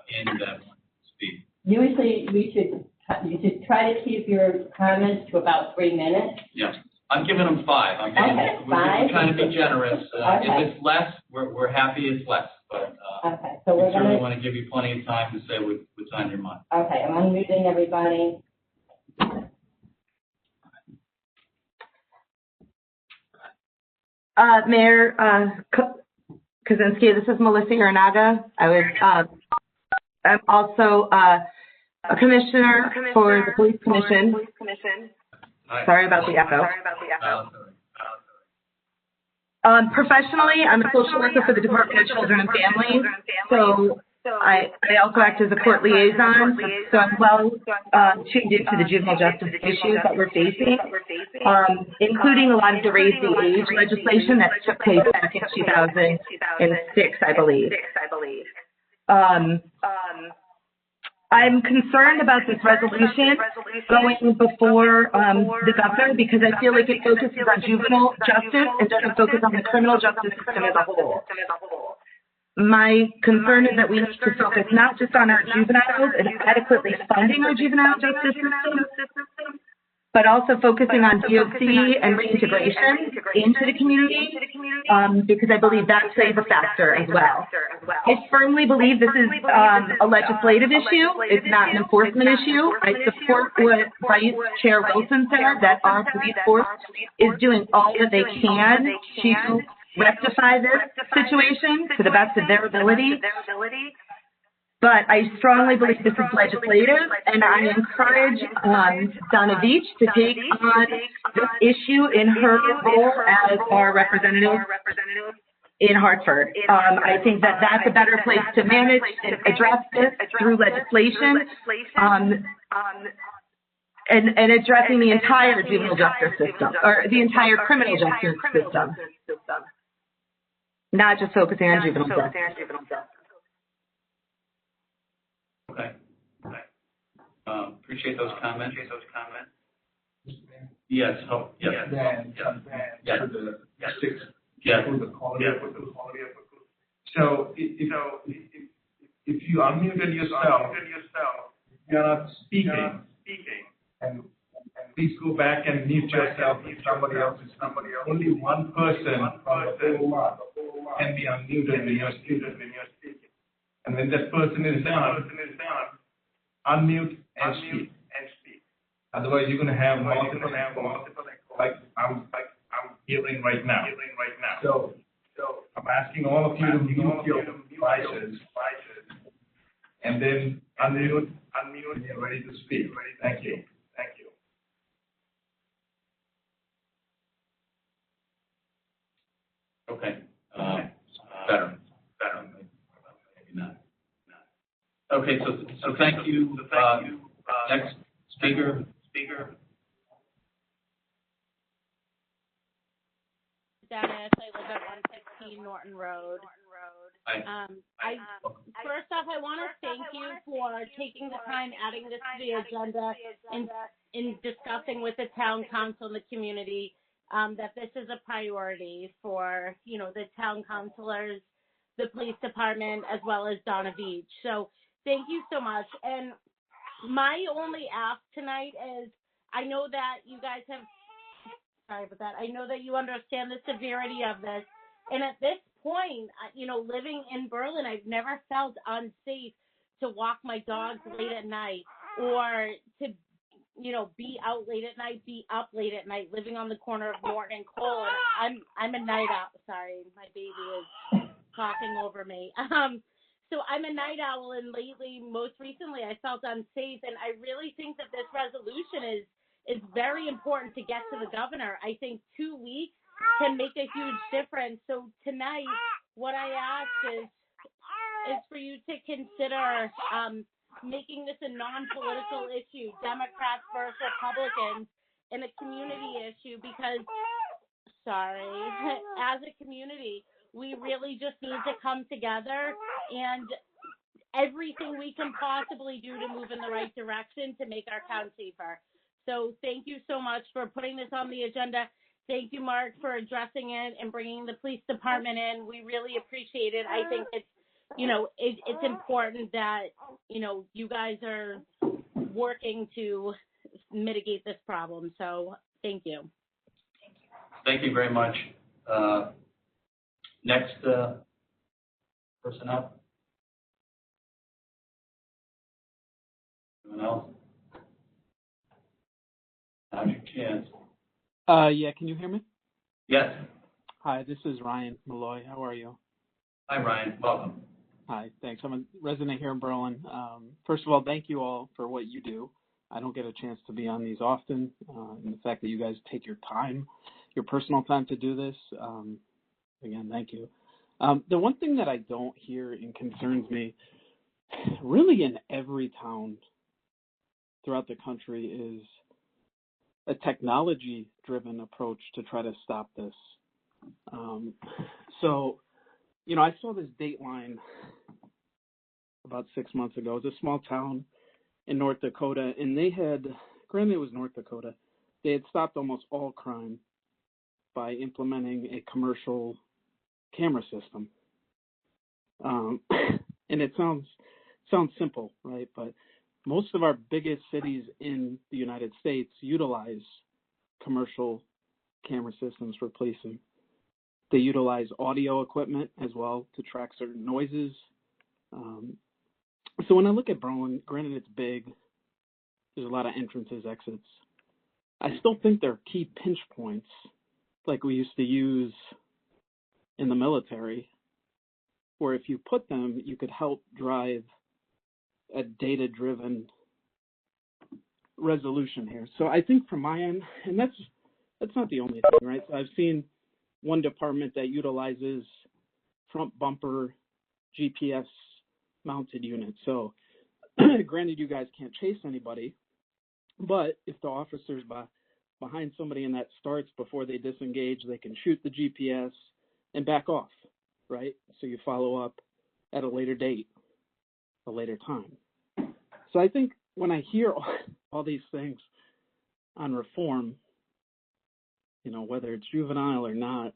in that want to speak? Usually you should try to keep your comments to about 3 minutes. Yeah. I'm giving them 5. We're trying to be generous. Okay. If it's less, we're happy it's less. But okay. So we certainly want to give you plenty of time to say what's on your mind. Okay, I'm unmuting everybody. Mayor Kaczynski, this is Melissa Uranaga. I'm also a commissioner for the Police Commission. Sorry about the echo. Professionally, I'm a social worker for the Department of Children and Families, so I also act as a court liaison, so I'm well tuned into the juvenile justice issues that we're facing, including a lot of the raising age legislation that took place back in 2006, I believe. I'm concerned about this resolution going before the governor because I feel like it focuses on juvenile justice and doesn't focus on the criminal justice system as a whole. My concern is that we need to focus not just on our juveniles and adequately funding our juvenile justice system, but also focusing on DOC and reintegration into the community, because I believe that plays a factor as well. I firmly believe this is a legislative issue. It's not an enforcement issue. I support what Vice Chair Wilson said, that our police force is doing all that they can to rectify this situation to the best of their ability. But I strongly believe this is legislative, and I encourage Donna Veach to take on this issue in her role as our representative in Hartford. I think that that's a better place to manage and address this through legislation, and addressing the entire juvenile justice system, or the entire criminal justice system, not just focusing on juvenile justice. Okay. Appreciate those comments. Yes. Oh, yes. Yes. Yes. So if you unmuted yourself, you're not speaking. And please go back and mute yourself if somebody else is speaking. Only one person from the whole lot can be unmuted when you're speaking. And when that person is done, unmute and speak. Otherwise, you're going to have multiple like I'm hearing right now. So I'm asking all of you to mute your devices and then unmute when you're ready to speak. Thank you. Okay. Better. Maybe not. Okay. So thank you. Next speaker. Dennis. I live at 116 Norton Road. First off, I want to thank you for taking the time, adding this to the agenda, and in discussing with the town council and the community that this is a priority for, the town councilors, the police department, as well as Donna Veach. So thank you so much. And my only ask tonight is, I know that you guys have, sorry about that, I know that you understand the severity of this. And at this point, living in Berlin, I've never felt unsafe to walk my dogs late at night or to be out late at night, be up late at night, living on the corner of Norton and Cole. And I'm a night owl. Sorry, my baby is talking over me. So I'm a night owl, and most recently, I felt unsafe. And I really think that this resolution is very important to get to the governor. I think 2 weeks can make a huge difference. So tonight, what I ask is for you to consider making this a non-political issue, Democrats versus Republicans, and a community issue, because, as a community, we really just need to come together and everything we can possibly do to move in the right direction to make our town safer. So thank you so much for putting this on the agenda. Thank you, Mark, for addressing it and bringing the police department in. We really appreciate it. I think it's important that, you guys are working to mitigate this problem. So thank you. Thank you very much. Next person up. Anyone else? Now's your chance. Yeah, can you hear me? Yes. Hi, this is Ryan Malloy. How are you? Hi, Ryan. Welcome. Hi, thanks. I'm a resident here in Berlin. First of all, thank you all for what you do. I don't get a chance to be on these often, and the fact that you guys take your time, your personal time to do this, again, thank you. The one thing that I don't hear and concerns me really in every town throughout the country is a technology-driven approach to try to stop this. I saw this Dateline about 6 months ago. It's a small town. in North Dakota, and they had, granted it was North Dakota, they had stopped almost all crime by implementing a commercial camera system. And it sounds simple, right? But most of our biggest cities in the United States utilize commercial camera systems for policing. They utilize audio equipment as well to track certain noises. So when I look at Berlin, granted it's big, there's a lot of entrances, exits. I still think there are key pinch points like we used to use in the military, where if you put them, you could help drive a data-driven resolution here. So I think from my end, and that's not the only thing, right? So I've seen one department that utilizes front bumper GPS mounted units. So granted, you guys can't chase anybody, but if the officer's behind somebody and that starts before they disengage, they can shoot the GPS and back off, right? So you follow up at a later date, a later time. So I think when I hear all these things on reform, you know, whether it's juvenile or not,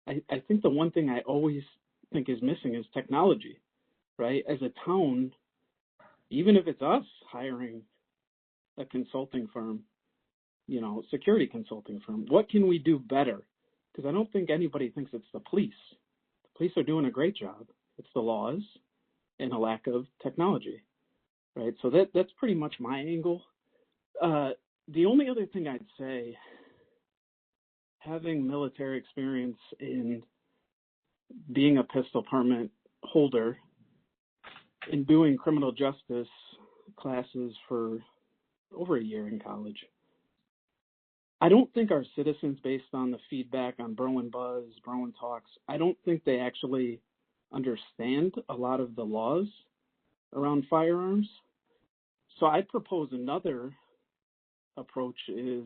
I think the one thing I always think is missing is technology, right? As a town, even if it's us hiring a consulting firm, you know, security consulting firm, what can we do better? Because I don't think anybody thinks it's the police. The police are doing a great job. It's the laws and a lack of technology, right? So that's pretty much my angle. The only other thing I'd say, having military experience in being a pistol permit holder and doing criminal justice classes for over a year in college, I don't think our citizens, based on the feedback on Berlin Buzz, Berlin Talks, I don't think they actually understand a lot of the laws around firearms. So I propose another approach is,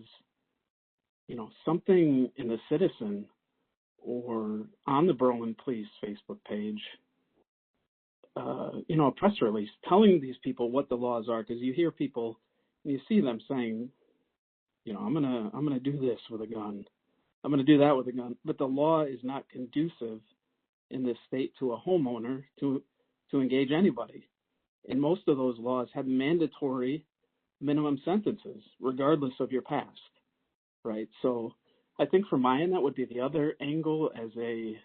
you know, something in the Citizen or on the Berlin Police Facebook page, you know, a press release telling these people what the laws are, because you hear people, you see them saying, you know, I'm gonna do this with a gun, I'm gonna do that with a gun, but the law is not conducive in this state to a homeowner to engage anybody. And most of those laws have mandatory minimum sentences, regardless of your past, right? So I think from my end, that would be the other angle as a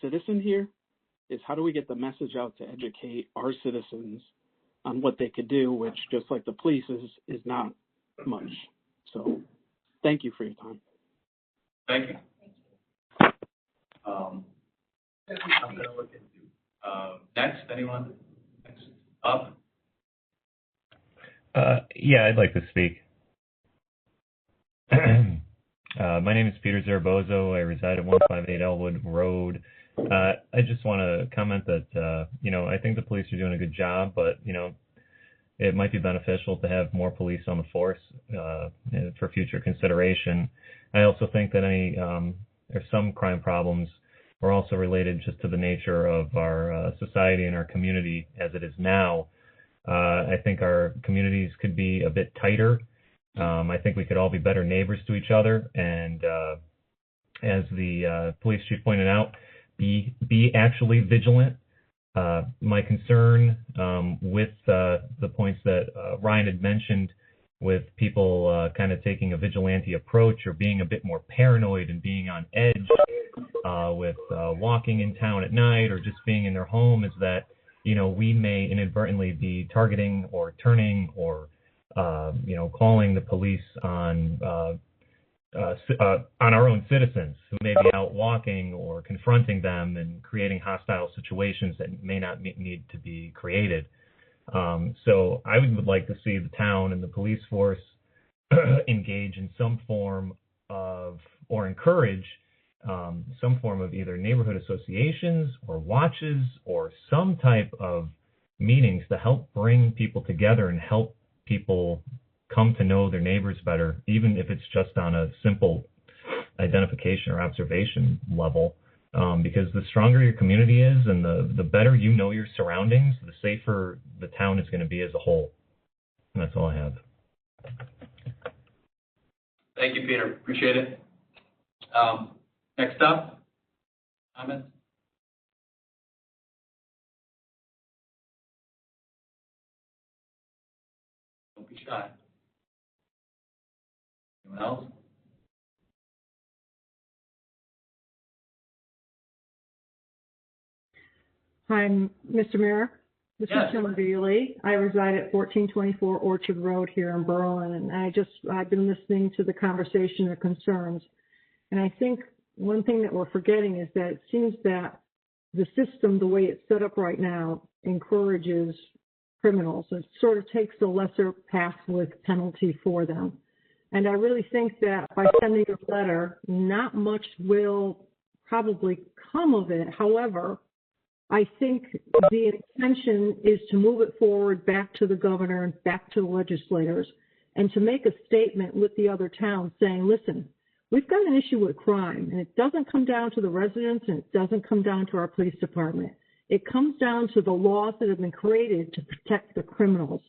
citizen here, is how do we get the message out to educate our citizens on what they could do, which, just like the police, is not much. So thank you for your time. Thank you. I'm going to look into next. Anyone? Next up? Yeah, I'd like to speak. My name is Peter Zarabozo. I reside at 158 Elwood Road. I just want to comment that, you know, I think the police are doing a good job, but, you know, it might be beneficial to have more police on the force for future consideration. I also think that there's some crime problems are also related just to the nature of our society and our community as it is now. I think our communities could be a bit tighter. I think we could all be better neighbors to each other. And as the police chief pointed out, be actually vigilant. My concern with the points that Ryan had mentioned, with people kind of taking a vigilante approach or being a bit more paranoid and being on edge with walking in town at night or just being in their home, is that, you know, we may inadvertently be targeting or turning or you know, calling the police on our own citizens who may be out walking, or confronting them and creating hostile situations that may not need to be created. So I would like to see the town and the police force engage in some form of, or encourage some form of either neighborhood associations or watches or some type of meetings to help bring people together and help people come to know their neighbors better, even if it's just on a simple identification or observation level. Because the stronger your community is and the better you know your surroundings, the safer the town is going to be as a whole. That's all I have. Thank you, Peter. Appreciate it. Next up, comments? Don't be shy. Anyone else? Hi, Mr. Mayor. This Yes. is Kim Bailey. I reside at 1424 Orchard Road here in Berlin, and I've been listening to the conversation and concerns. And I think one thing that we're forgetting is that it seems that the system, the way it's set up right now, encourages criminals. It sort of takes a lesser path with penalty for them. And I really think that by sending a letter, not much will probably come of it. However, I think the intention is to move it forward back to the governor and back to the legislators and to make a statement with the other towns saying, listen, we've got an issue with crime, and it doesn't come down to the residents and it doesn't come down to our police department. It comes down to the laws that have been created to protect the criminals.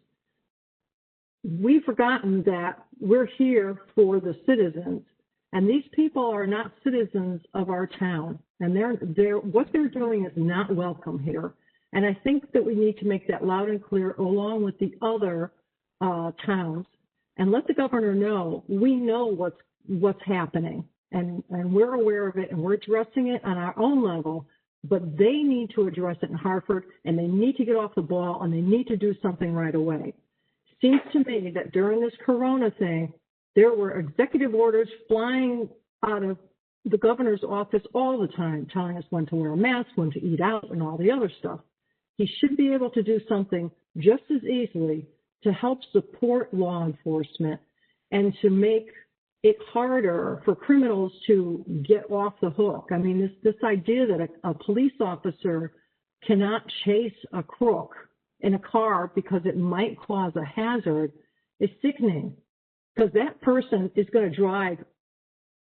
We've forgotten that we're here for the citizens, and these people are not citizens of our town, and what they're doing is not welcome here. And I think that we need to make that loud and clear along with the other towns and let the governor know we know what's happening, and we're aware of it, and we're addressing it on our own level, but they need to address it in Hartford, and they need to get off the ball, and they need to do something right away. Seems to me that during this corona thing, there were executive orders flying out of the governor's office all the time, telling us when to wear a mask, when to eat out, and all the other stuff. He should be able to do something just as easily to help support law enforcement and to make it harder for criminals to get off the hook. I mean, this idea that a police officer cannot chase a crook in a car because it might cause a hazard is sickening, because that person is going to drive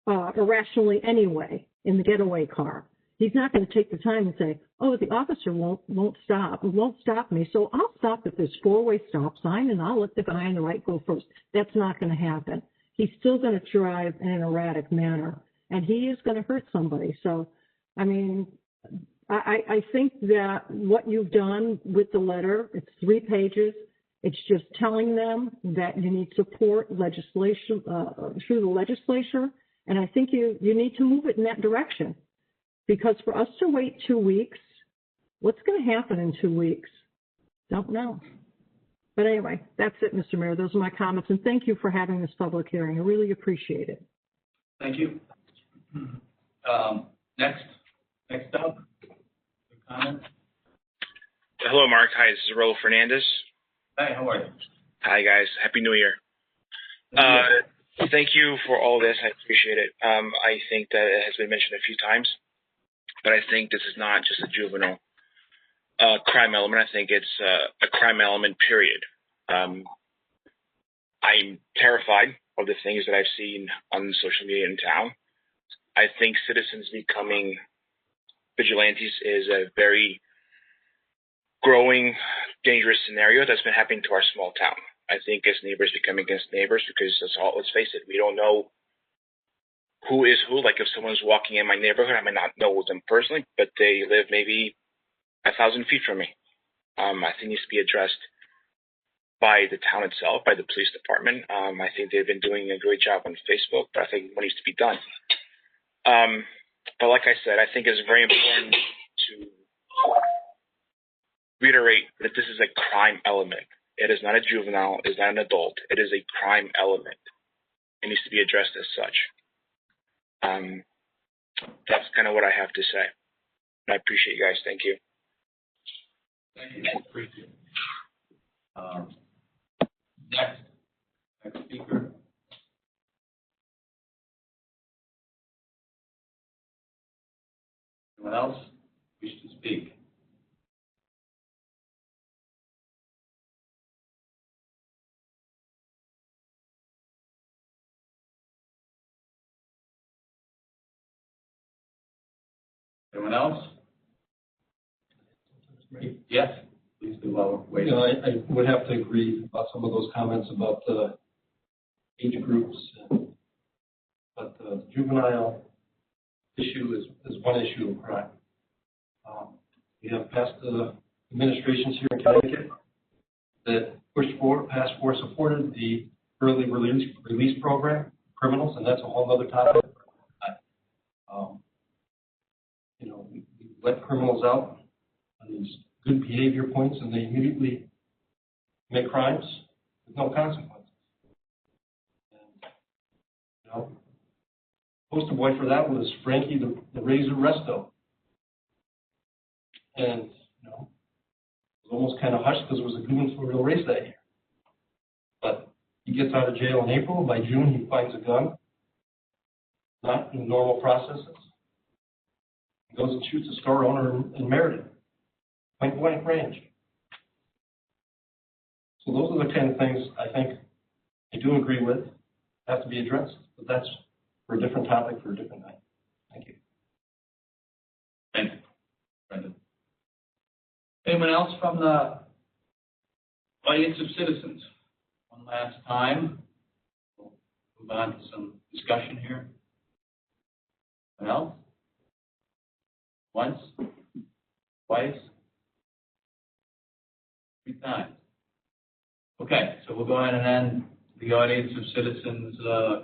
irrationally anyway in the getaway car. He's not going to take the time and say, oh, the officer won't stop me, so I'll stop at this four-way stop sign and I'll let the guy on the right go first. That's not going to happen. He's still going to drive in an erratic manner, and he is going to hurt somebody. So, I mean, I think that what you've done with the letter, it's 3 pages. It's just telling them that you need support legislation through the legislature, and I think you need to move it in that direction. Because for us to wait 2 weeks, what's going to happen in 2 weeks? Don't know. But anyway, that's it, Mr. Mayor. Those are my comments, and thank you for having this public hearing. I really appreciate it. Thank you. Next up, comments? Hello, Mark. Hi, this is Raul Fernandez. Hi, how are you? Hi, guys. Happy New Year. Thank you for all this. I appreciate it. I think that it has been mentioned a few times, but I think this is not just a juvenile crime element. I think it's a crime element, period. I'm terrified of the things that I've seen on social media in town. I think citizens becoming vigilantes is a very growing, dangerous scenario that's been happening to our small town. I think as neighbors become against neighbors, because let's face it, we don't know who is who. Like if someone's walking in my neighborhood, I may not know them personally, but they live maybe 1,000 feet from me. I think it needs to be addressed by the town itself, by the police department. I think they've been doing a great job on Facebook, but I think what needs to be done. But like I said, I think it's very important to reiterate that this is a crime element. It is not a juvenile. It is not an adult. It is a crime element. It needs to be addressed as such. That's kind of what I have to say. And I appreciate you guys. Thank you. Thank you. Appreciate it. Next speaker. Anyone else wish to speak? Anyone else? Yes, please. least the lower wage. You know, I would have to agree about some of those comments about the age groups. But the juvenile issue is one issue of crime. We have past administrations here in Connecticut that past for supported the early release program, criminals, and that's a whole other topic. You know, we let criminals out on these good behavior points, and they immediately commit crimes with no consequences. And, you know, poster boy for that was Frankie the Razor Resto. And, you know, it was almost kind of hushed because it was a gubernatorial race that year. But he gets out of jail in April. By June, he finds a gun, not in normal processes. He goes and shoots a store owner in Meriden, point blank range. So those are the kind of things I think I do agree with, have to be addressed. But that's for a different topic for a different night. Thank you. Thank you, Brendan. Anyone else from the audience of citizens? One last time. We'll move on to some discussion here. Anyone else? Once? Twice? 3 times. Okay, so we'll go ahead and end the audience of citizens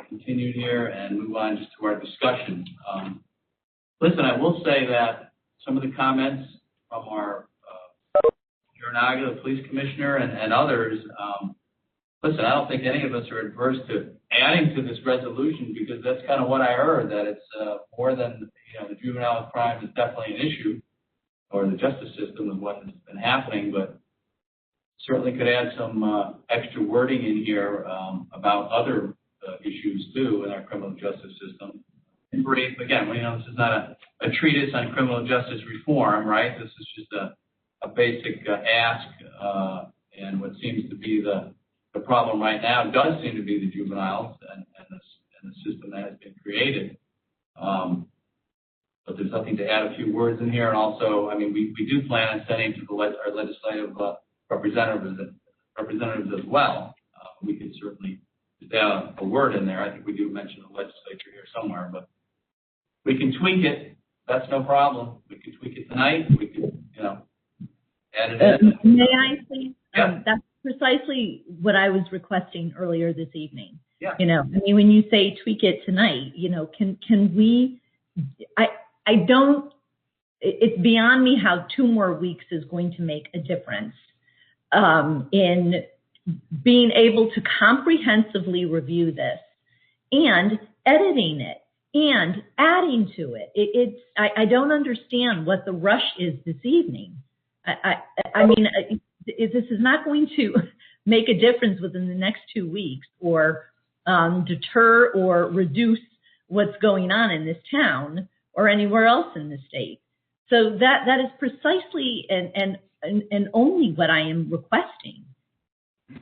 continued here and move on just to our discussion. Listen, I will say that some of the comments from our Jornaga, the police commissioner, and others, listen, I don't think any of us are adverse to adding to this resolution because that's kind of what I heard, that it's more than, you know, the juvenile crime is definitely an issue, or the justice system is what has been happening, but certainly could add some extra wording in here about other issues too in our criminal justice system. In brief, again, you know, this is not a treatise on criminal justice reform, right? This is just a basic ask, and what seems to be the problem right now does seem to be the juveniles and the system that has been created. But there's nothing to add a few words in here. And also, I mean, we do plan on sending to our legislative representatives as well. We could certainly just add a word in there. I think we do mention the legislature here somewhere, but we can tweak it. That's no problem. We can tweak it tonight. We can, you know, add it in. May I please? Yeah. That's precisely what I was requesting earlier this evening. Yeah. You know, I mean, when you say tweak it tonight, you know, can we? I don't. It's beyond me how 2 more weeks is going to make a difference in being able to comprehensively review this and editing it and adding to it. I don't understand what the rush is this evening. I mean, this is not going to make a difference within the next 2 weeks or deter or reduce what's going on in this town or anywhere else in the state. So that is precisely and only what I am requesting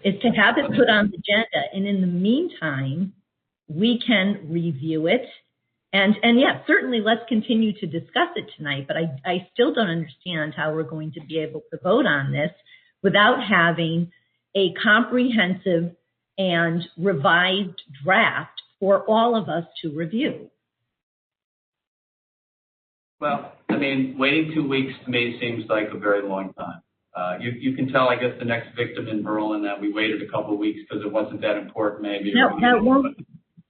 is to have it put on the agenda. And in the meantime, we can review it. And yeah, certainly let's continue to discuss it tonight, but I still don't understand how we're going to be able to vote on this without having a comprehensive and revised draft for all of us to review. Well, I mean, waiting 2 weeks to me seems like a very long time. You can tell, I guess, the next victim in Berlin that we waited a couple of weeks because it wasn't that important, maybe. No, that won't.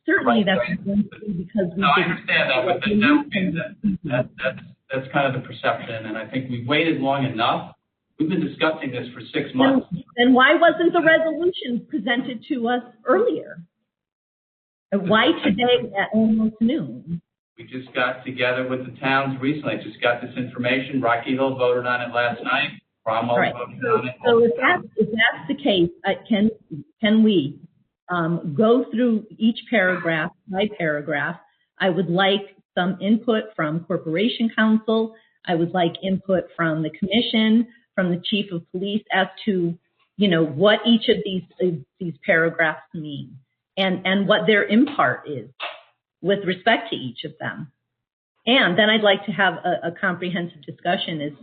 Certainly, that's because we. No, I understand that, but that's kind of the perception, and I think we waited long enough. We've been discussing this for 6 months. Then why wasn't the resolution presented to us earlier? Why today at almost noon? We just got together with the towns recently. Just got this information. Rocky Hill voted on it last night. Cromwell voted on it. So if that's the case, can we go through each paragraph by paragraph? I would like some input from Corporation Counsel. I would like input from the Commission, from the Chief of Police as to, you know, what each of these paragraphs mean and what their impart is with respect to each of them. And then I'd like to have a comprehensive discussion as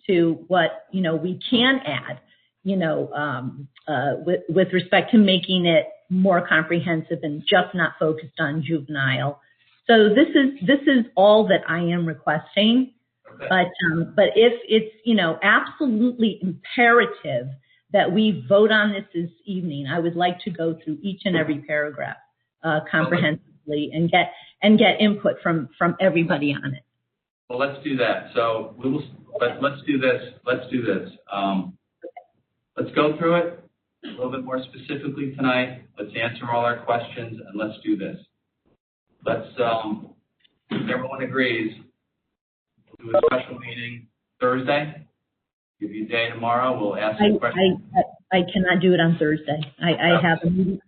to what, you know, we can add. with respect to making it more comprehensive and just not focused on juvenile. So this is all that I am requesting. Okay. But if it's, absolutely imperative that we vote on this evening, I would like to go through each and every paragraph comprehensively and get input from everybody on it. Well, let's do that. So let's do this. Let's go through it a little bit more specifically tonight. Let's answer all our questions and let's do this. Let's, if everyone agrees, we'll do a special meeting Thursday. Give you a day tomorrow. We'll ask you questions. I cannot do it on Thursday. I have a meeting.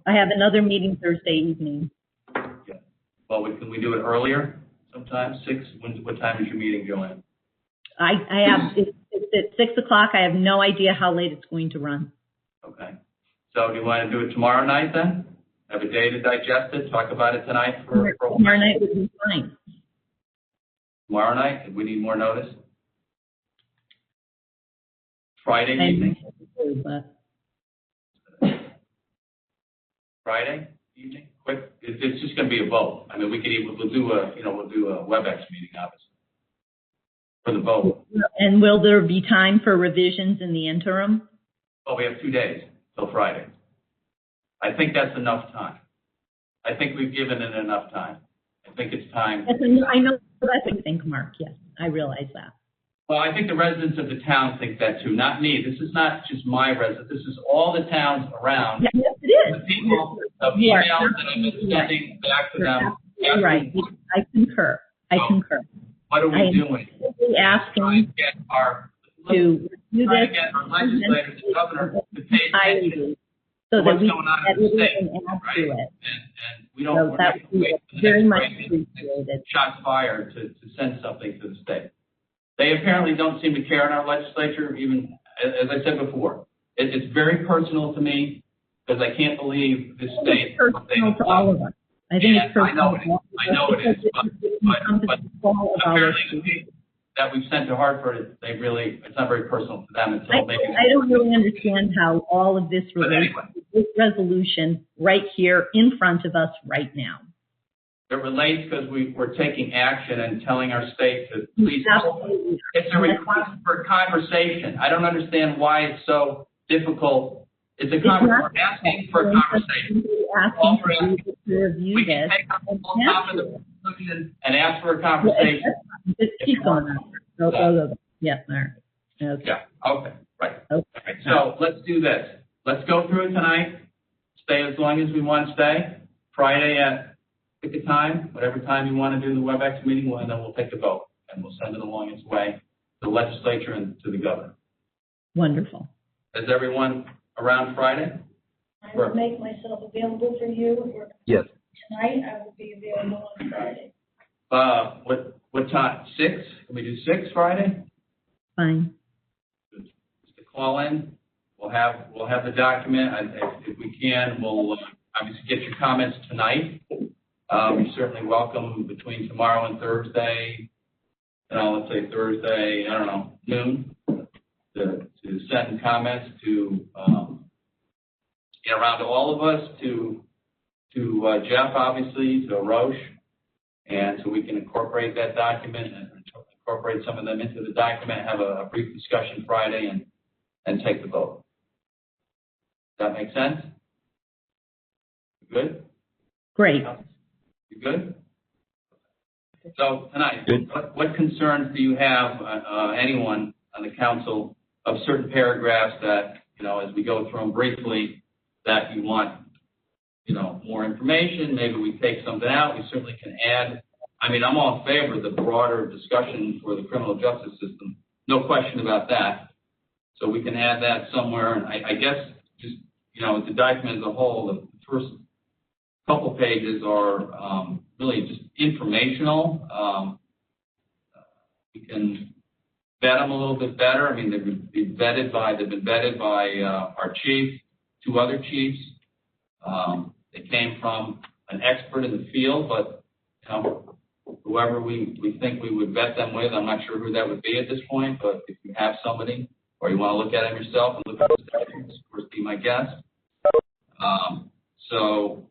I have another meeting Thursday evening. Yeah. Well, can we do it earlier? Sometime 6. What time is your meeting, Joanne? I have it's at 6 o'clock. I have no idea how late it's going to run. Okay. So do you want to do it tomorrow night then? Have a day to digest it. Talk about it tonight for tomorrow night would be fine. Tomorrow night? If we need more notice. Friday evening. Friday evening. Quick. It's just going to be a vote. I mean, we'll do a WebEx meeting, obviously, for the vote. And will there be time for revisions in the interim? Well, we have 2 days till Friday. I think that's enough time. I think we've given it enough time. I think it's time. Yes, I know that's what you think, Mark. Yes, I realize that. Well, I think the residents of the town think that too. Not me. This is not just my residents. This is all the towns around. Yes, it is. The people, the emails that I've been sending back to them. You're right. I concur. What are we doing? Asking to do try this. to get our legislators, the governor, to pay attention so to that what's we going on in the state, right? And we don't, so we're that not going to wait for the very next much crazy appreciated. shots fired to send something to the state. They apparently don't seem to care in our legislature, even, as I said before. It's very personal to me because I can't believe this state. It's personal to all of us. I think it's personal. I know it is, but apparently that we've sent to Hartford, it's not very personal to them. I don't really understand how all of this relates to this resolution right here in front of us right now. It relates because we're taking action and telling our state to please. It's a request for conversation. I don't understand why it's so difficult. We're asking for a conversation. We can take a full top of the resolution and ask for a conversation. Just keep going on. Yeah, all right. Okay. Yeah, okay, right. Okay. Right. So let's do this. Let's go through it tonight. Stay as long as we want to stay. Friday pick a time, whatever time you want to do the WebEx meeting, and then we'll take a vote, and we'll send it along its way to the legislature and to the governor. Wonderful. Is everyone around Friday? I will make myself available for you. Yes. Tonight, I will be available on Friday. What time? 6? Can we do 6 Friday? Fine. Just to call in. We'll have the document. If we can, we'll obviously get your comments tonight. You're certainly welcome between tomorrow and Thursday. Let's say Thursday, I don't know, noon, to send comments to around to all of us, to Jeff, obviously, to Roche, and so we can incorporate that document and incorporate some of them into the document, have a brief discussion Friday, and take the vote. Does that make sense? Good? Great. You good? So tonight, what concerns do you have, anyone on the council, of certain paragraphs that, as we go through them briefly, that you want, more information? Maybe we take something out. We certainly can add. I mean, I'm all in favor of the broader discussion for the criminal justice system. No question about that. So we can add that somewhere. And I guess just, the document as a whole, the first couple pages are really just informational. We can vet them a little bit better. I mean, they've been vetted by our chief, 2 other chiefs. They came from an expert in the field, but whoever we think we would vet them with, I'm not sure who that would be at this point, but if you have somebody, or you want to look at them yourself and look at the statutes, of course, be my guest. So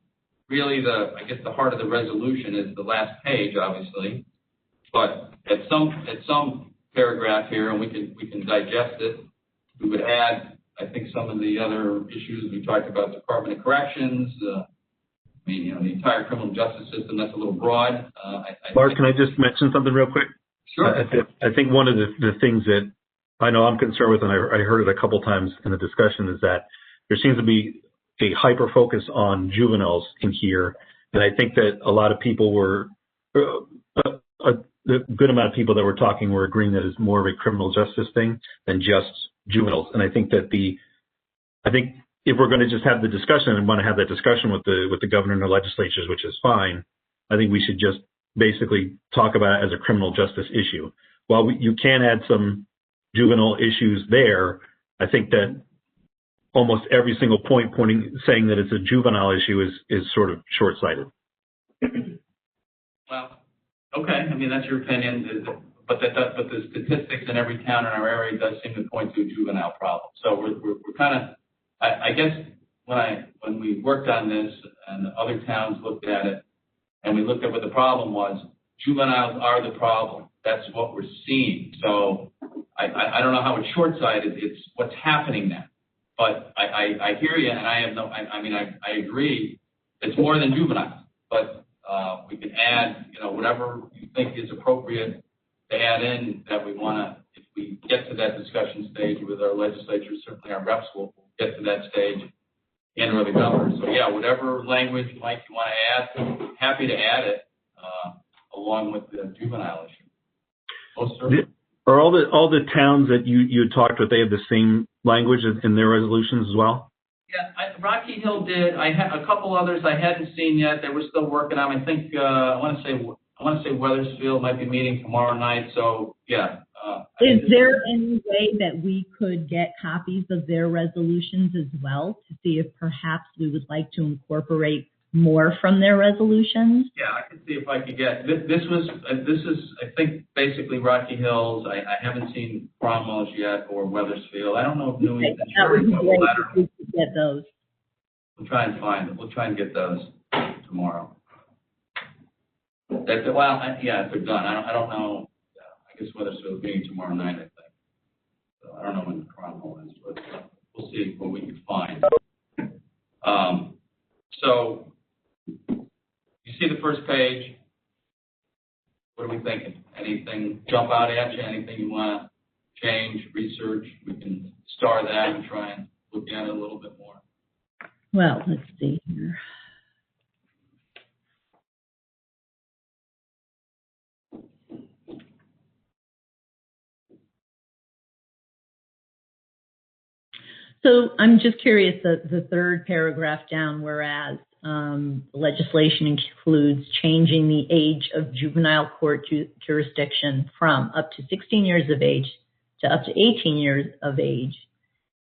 really I guess the heart of the resolution is the last page, obviously, but at some paragraph here, and we can digest it, we would add, I think, some of the other issues we talked about, Department of Corrections, the entire criminal justice system. That's a little broad. Mark, can I just mention something real quick? Sure. I think one of the things that I know I'm concerned with, and I heard it a couple times in the discussion, is that there seems to be a hyper focus on juveniles in here, and I think that a lot of people were, a good amount of people that were talking were agreeing that it's more of a criminal justice thing than just juveniles. And I think that if we're going to just have the discussion and want to have that discussion with the governor and the legislatures, which is fine, I think we should just basically talk about it as a criminal justice issue. While you can add some juvenile issues there, I think that almost every single point saying that it's a juvenile issue is sort of short-sighted. Well, okay. I mean, that's your opinion, but the statistics in every town in our area does seem to point to a juvenile problem. So we're kind of, I guess when we worked on this and other towns looked at it and we looked at what the problem was, juveniles are the problem. That's what we're seeing. So I don't know how it's short-sighted. It's what's happening now. But I hear you, and I agree. It's more than juveniles, but we can add, whatever you think is appropriate to add in that we want to. If we get to that discussion stage with our legislatures, certainly our reps will get to that stage, and or the governor. So yeah, whatever language, Mike, you want to add, happy to add it along with the juvenile issue. Most certainly. Are all the towns that you had talked with, they have the same language in their resolutions as well? Yeah, Rocky Hill did. I had a couple others I hadn't seen yet. They were still working on. I think I want to say Weathersfield might be meeting tomorrow night. So yeah. Is there any way that we could get copies of their resolutions as well to see if perhaps we would like to incorporate more from their resolutions? Yeah, I can see if I could get this is I think basically Rocky Hills. I haven't seen Cromwell's yet or Weathersfield. I don't know if New England. That would be great if we could get those. We'll try and find them. We'll try and get those tomorrow. If they're done. I don't know. I guess Weathersfield being tomorrow night. I think. So I don't know when Cromwell is, but we'll see what we can find. So. You see the first page. What are we thinking? Anything jump out at you? Anything you want to change, research? We can star that and try and look at it a little bit more. Well, let's see here. So I'm just curious, the third paragraph down, whereas legislation includes changing the age of juvenile court jurisdiction from up to 16 years of age to up to 18 years of age,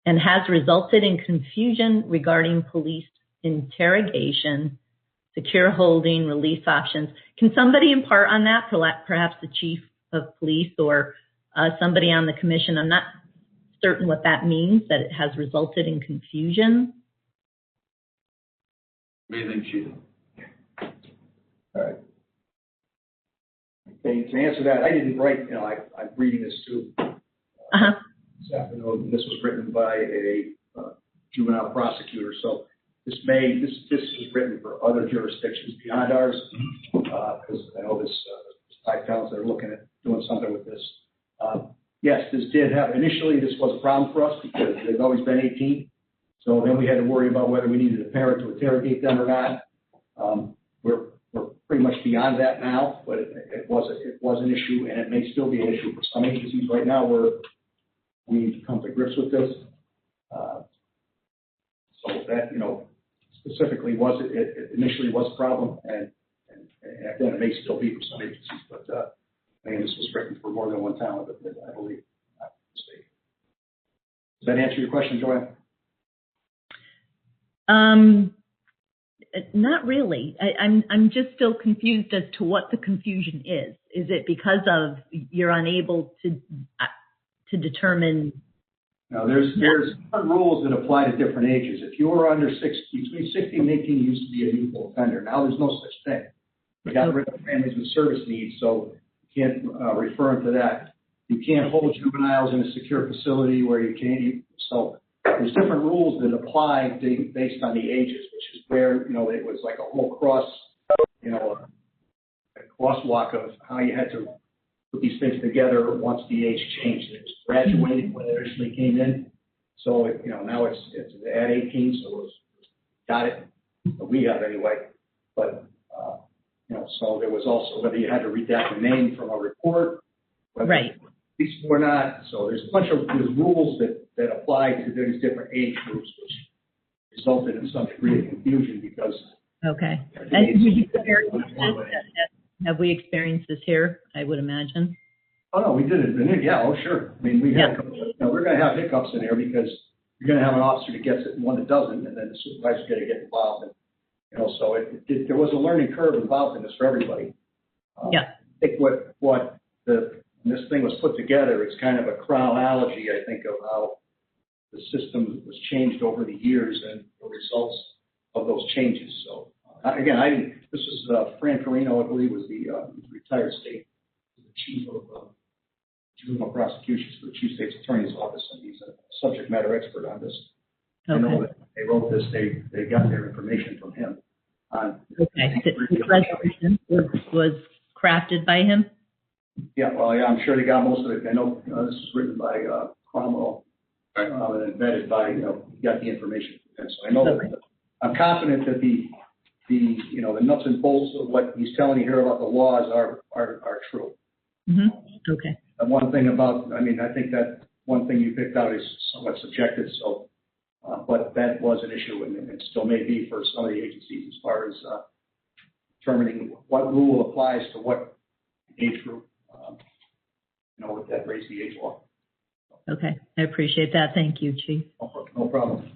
and has resulted in confusion regarding police interrogation, secure holding, release options. Can somebody impart on that, perhaps the chief of police or somebody on the commission? I'm not certain what that means, that it has resulted in confusion. What do you think, Chief? All right. Okay, to answer that, I didn't write, I'm reading this too. This afternoon. This was written by a juvenile prosecutor. So this is written for other jurisdictions beyond ours, because I know there's 5 towns that are looking at doing something with this. Yes, this did have, initially this was a problem for us because they've always been 18. So then we had to worry about whether we needed a parent to interrogate them or not. We're pretty much beyond that now, but it was an issue, and it may still be an issue for some agencies right now where we've come to grips with this. So that, specifically it initially was a problem, and again, it may still be for some agencies, but again, this was written for more than one town, I believe. Does that answer your question, Joanne? Not really. I'm just still confused as to what the confusion is. Is it because of you're unable to determine Now, there's different rules that apply to different ages. If you were under 60, between 16 and 18, you used to be a youthful offender. Now there's no such thing. We got rid of families with service needs, so you can't refer them to that. You can't hold juveniles in a secure facility where you can't. So there's different rules that apply based on the ages, which is where, it was like a whole a crosswalk of how you had to put these things together once the age changed. It was graduating when it originally came in. So, now it's at 18, so it's got it. We have anyway. But, so there was also whether you had to redact a name from a report, whether it's or not. So there's a bunch of rules that apply to these different age groups, which resulted in some degree of confusion because. Okay. And have we experienced this here? I would imagine. Oh no, we did it. Yeah, oh sure. I mean, we had. We're going to have hiccups in there because you're going to have an officer that gets it and one that doesn't, and then the supervisor's going to get involved. And, so there was a learning curve involved in this for everybody. I think what this thing was put together, it's kind of a chronology, I think, of how the system was changed over the years and the results of those changes. So again, this is Fran Carino, I believe, was the retired state chief of juvenile prosecutions for the chief state's attorney's office, and he's a subject matter expert on this. I know that they wrote this, they got their information from him. The resolution was crafted by him? Yeah, well, yeah, I'm sure they got most of it. I know this is written by Cromwell and vetted by, got the information from him. So I know that I'm confident that the nuts and bolts of what he's telling you here about the laws are true. Mm-hmm. Okay. And one thing about, I think that one thing you picked out is somewhat subjective, so, but that was an issue, and it still may be for some of the agencies as far as determining what rule applies to what age group, with that raise the age law. Okay, I appreciate that. Thank you, Chief. No problem.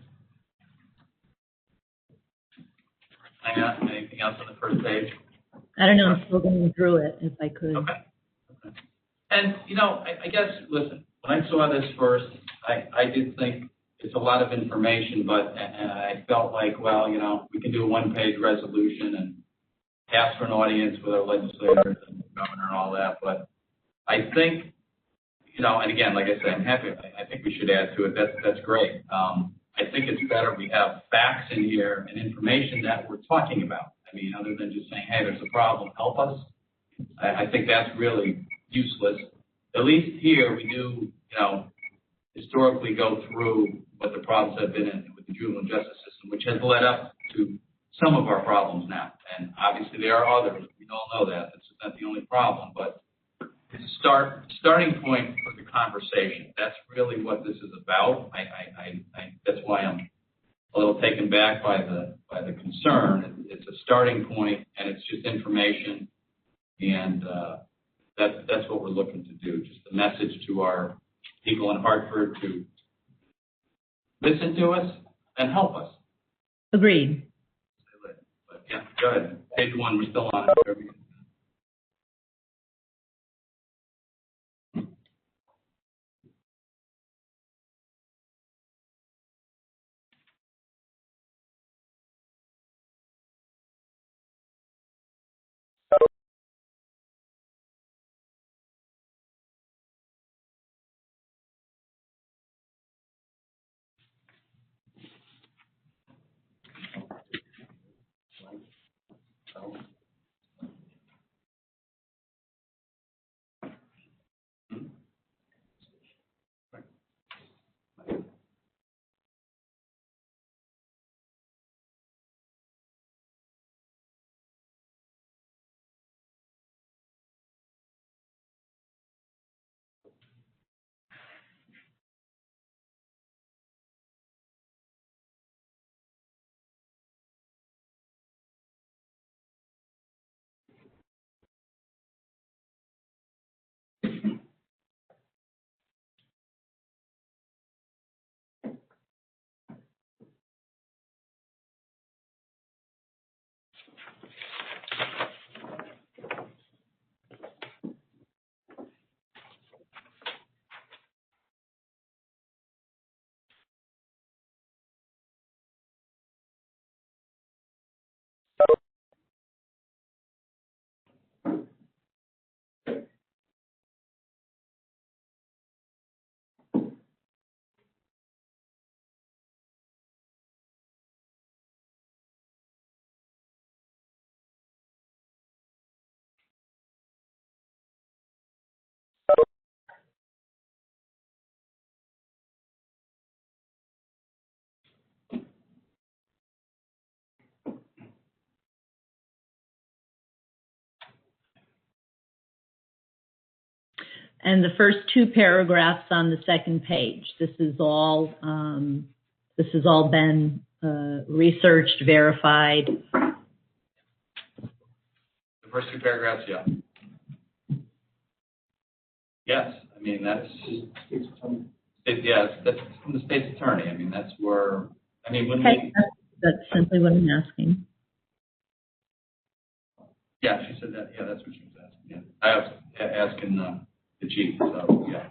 Anything else on the first page? I don't know. I'm still going through it, if I could. Okay. And, I guess, listen, when I saw this first, I did think it's a lot of information, but I felt like, well, we can do a one-page resolution and ask for an audience with our legislators and the governor and all that. But I think, and again, like I said, I'm happy. I think we should add to it. That's great. I think it's better we have facts in here and information that we're talking about. I mean, other than just saying, hey, there's a problem, help us. I think that's really useless. At least here we do, historically go through what the problems have been with the juvenile justice system, which has led up to some of our problems now. And obviously there are others. We all know that. That's not the only problem. But it's a starting point for the conversation. That's really what this is about. That's why I'm a little taken back by the concern. It's a starting point, and it's just information, and that's what we're looking to do. Just a message to our people in Hartford to listen to us and help us. Agreed. But yeah, go ahead. Page 1, we're still on it. And the first two paragraphs on the second page. This has all been researched, verified. The first two paragraphs, yeah. Yes, I mean, that's from the state's attorney. I mean, that's where, I mean, when that's simply what I'm asking. Yeah, she said that. Yeah, that's what she was asking. Yeah, I was asking the chief. So yeah.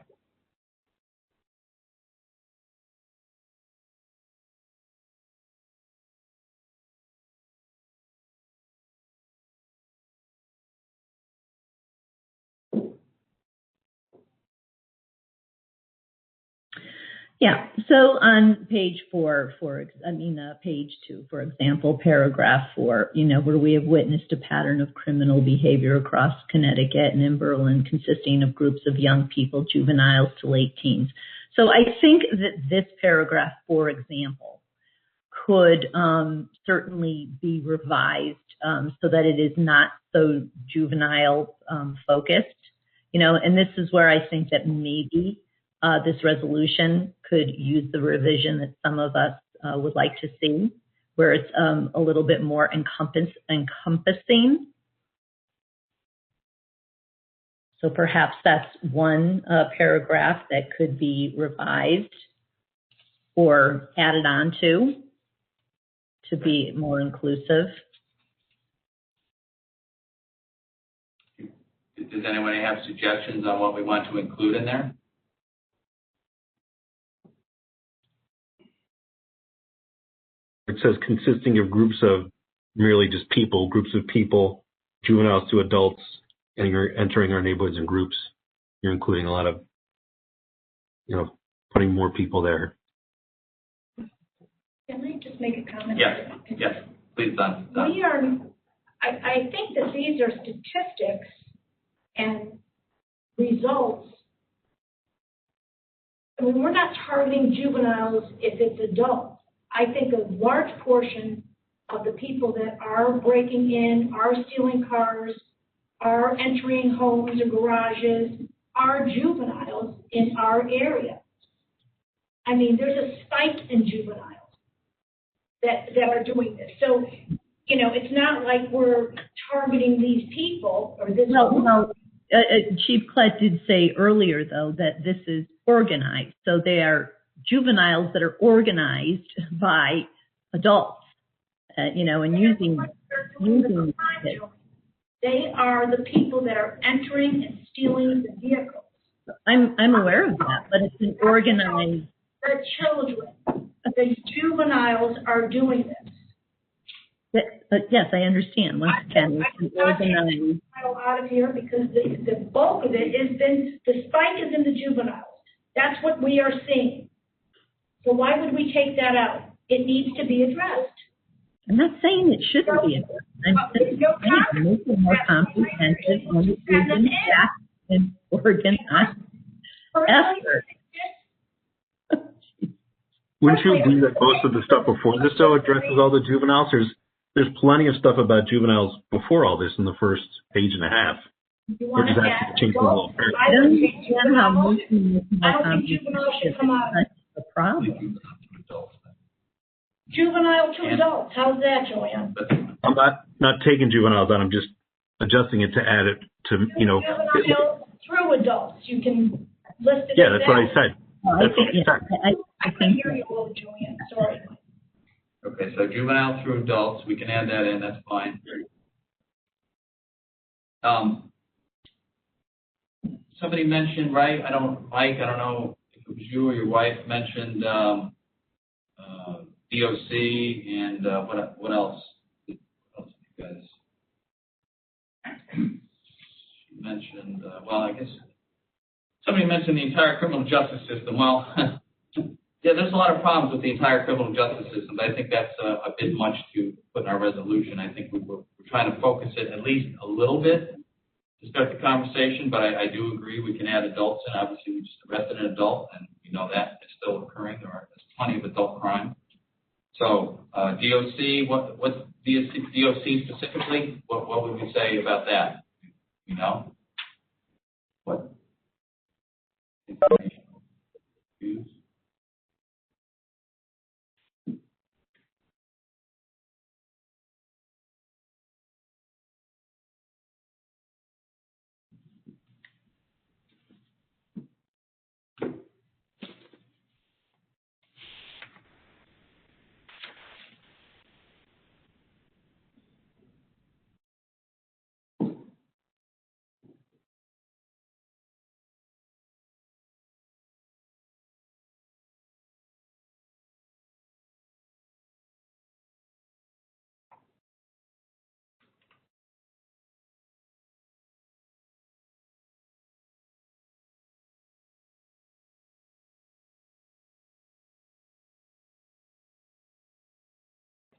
Yeah. So on page 4, page 2, for example, paragraph 4, where we have witnessed a pattern of criminal behavior across Connecticut and in Berlin consisting of groups of young people, juveniles to late teens. So I think that this paragraph, for example, could certainly be revised so that it is not so juvenile focused, and this is where I think that maybe this resolution could use the revision that some of us would like to see, where it's a little bit more encompassing. So perhaps that's one paragraph that could be revised or added on to be more inclusive. Does anyone have suggestions on what we want to include in there? It says consisting of groups of merely just people, groups of people, juveniles to adults, and you're entering our neighborhoods in groups. You're including a lot of, putting more people there. Can I just make a comment? Yes, please, Don. I think that these are statistics and results. I mean, we're not targeting juveniles if it's adults. I think a large portion of the people that are breaking in, are stealing cars, are entering homes or garages, are juveniles in our area. I mean, there's a spike in juveniles that are doing this. So, it's not like we're targeting these people or this. No. Chief Klett did say earlier, though, that this is organized. So they are juveniles that are organized by adults, and using it. They are the people that are entering and stealing the vehicles. I'm aware of that, but it's an organized. The children, the juveniles are doing this. Yes, I understand. Once again, it's an organized. Out of here because the bulk of it the spike is in the juveniles. That's what we are seeing. So why would we take that out? It needs to be addressed. I'm not saying it shouldn't be addressed. I'm saying make it more comprehensive and organized effort. Wouldn't you agree that most of the stuff before this, though, addresses all the juveniles? There's plenty of stuff about juveniles before all this in the first page and a half. We're just asking to change the little paragraph. I don't understand how making this more comprehensive is the problem. Juvenile to adults. How's that, Joanne? I'm not taking juveniles out. I'm just adjusting it to add it to, Juvenile through adults. You can list it. Yeah, that's what I said. That's what I said. I can hear you, Joanne. Sorry. Okay, so juvenile through adults, we can add that in. That's fine. Somebody mentioned, right? Mike, I don't know if it was you or your wife mentioned DOC and what else? What else you guys? She mentioned, I guess somebody mentioned the entire criminal justice system. Well, yeah, there's a lot of problems with the entire criminal justice system, but I think that's a bit much to put in our resolution. I think we're trying to focus it at least a little bit to start the conversation, but I do agree we can add adults, and obviously we just arrested an adult, and we know that it's still occurring. There's plenty of adult crime. So DOC, what's DOC specifically? What would we say about that? What? informational views.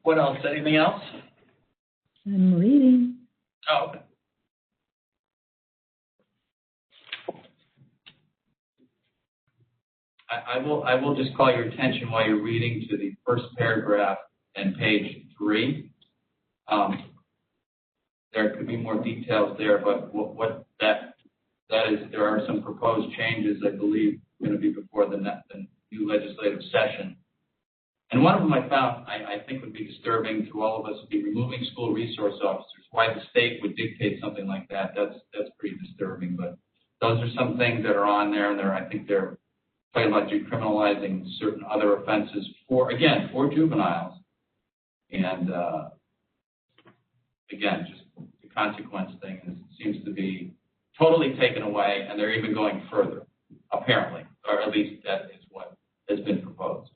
What else? Anything else? I'm reading. Oh, okay. I will just call your attention while you're reading to the first paragraph and page 3. There could be more details there, but what that is, there are some proposed changes, I believe, going to be before the new legislative session. And one of them I found I think would be disturbing to all of us would be removing school resource officers. Why the state would dictate something like that, that's pretty disturbing. But those are some things that are on there, and I think they're talking about decriminalizing certain other offenses for juveniles. And again, just the consequence thing seems to be totally taken away, and they're even going further, apparently, or at least that is what has been proposed.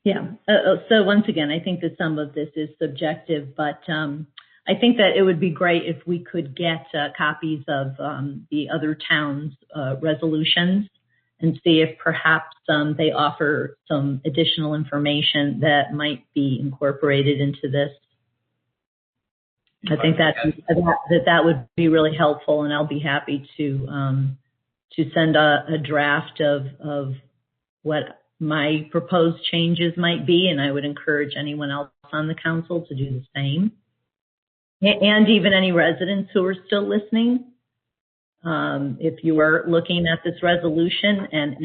Yeah. So once again, I think that some of this is subjective, but I think that it would be great if we could get copies of the other towns' resolutions and see if perhaps they offer some additional information that might be incorporated into this. I think that would be really helpful, and I'll be happy to send a draft of what my proposed changes might be, and I would encourage anyone else on the council to do the same. And even any residents who are still listening, if you are looking at this resolution and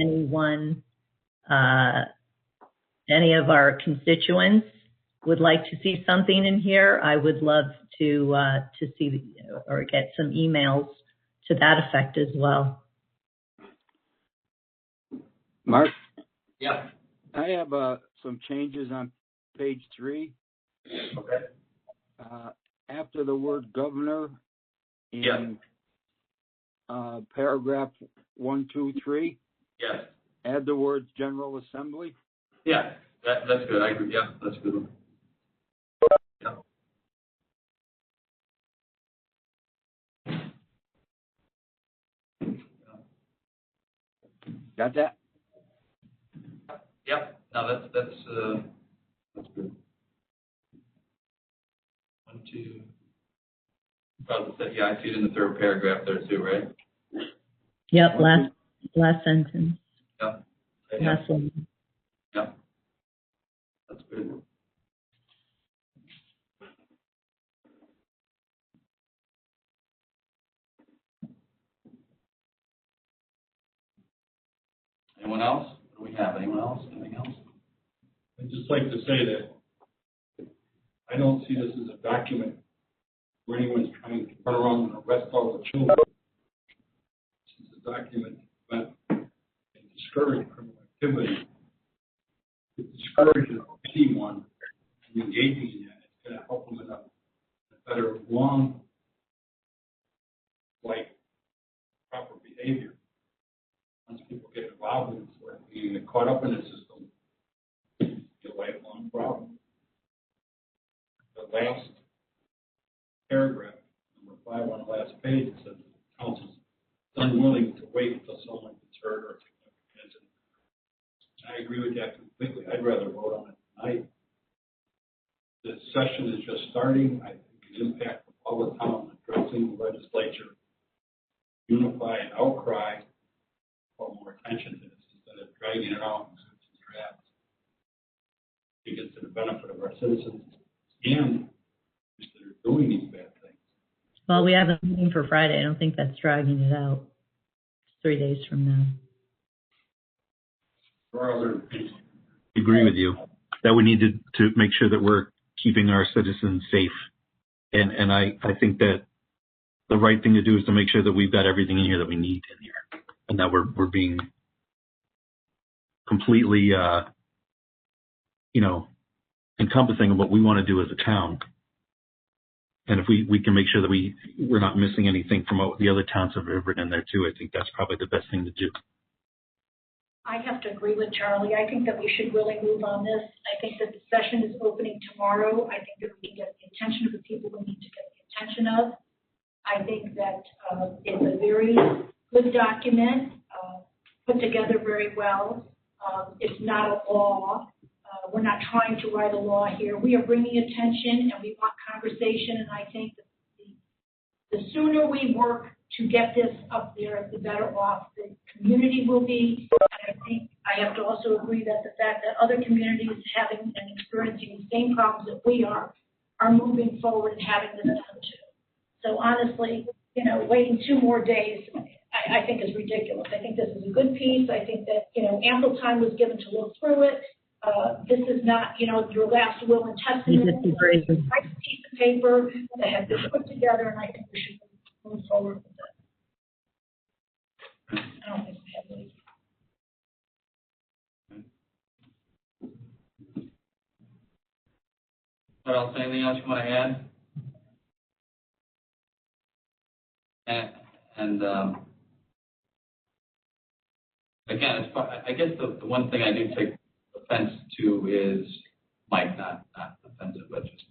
any of our constituents would like to see something in here, I would love to see or get some emails to that effect as well. Mark? Yeah. I have some changes on page 3. Okay. After the word governor in paragraph 1, 2, 3. Yes. Add the words General Assembly. Yeah, that's good. I agree. Yeah, that's good. Yeah. Got that? Yep. No, that's good. 1, 2. Oh, yeah, I see it in the third paragraph there too, right? Yep. Last sentence. Yep. Last one. Yep. That's good. Anyone else? What do we have? Anyone else? Anything else? I'd just like to say that I don't see this as a document where anyone's trying to turn around and arrest all the children. This is a document that discourages criminal activity. It discourages anyone from engaging in that. It's going to help them in a better, proper behavior. Once people get involved in this way, you get caught up in the system, it's a lifelong problem. last paragraph, number 5 on the last page, it says the council is unwilling to wait until someone gets hurt or significant incident. I agree with that completely. I'd rather vote on it tonight. The session is just starting. I think the impact of all the town addressing the legislature, unify and outcry, call more attention to this instead of dragging it out in citizens' drafts. It gets to the benefit of our citizens and those that are doing these bad things. Well, we have a meeting for Friday. I don't think that's dragging it out. It's 3 days from now. There are other things. I agree with you that we need to make sure that we're keeping our citizens safe. And I think that the right thing to do is to make sure that we've got everything in here that we need in here, and that we're being completely, encompassing of what we want to do as a town. And if we can make sure that we're not missing anything from what the other towns have written in there too, I think that's probably the best thing to do. I have to agree with Charlie. I think that we should really move on this. I think that the session is opening tomorrow. I think that we can get the attention of the people we need to get the attention of. I think that it's a very good document, put together very well. It's not a law. We're not trying to write a law here. We are bringing attention and we want conversation, and I think that the sooner we work to get this up there, the better off the community will be. And I think I have to also agree that the fact that other communities having and experiencing the same problems that we are moving forward and having this done too. So honestly, waiting 2 more days, I think is ridiculous. I think this is a good piece. I think that, ample time was given to look through it. This is not, your last will and testament. It's a nice piece of paper that has been put together, and I think we should move forward with it. I don't think we have any. What else? Anything else you want to add? And again, I guess the one thing I do take offense to is, Mike, not offensive, but just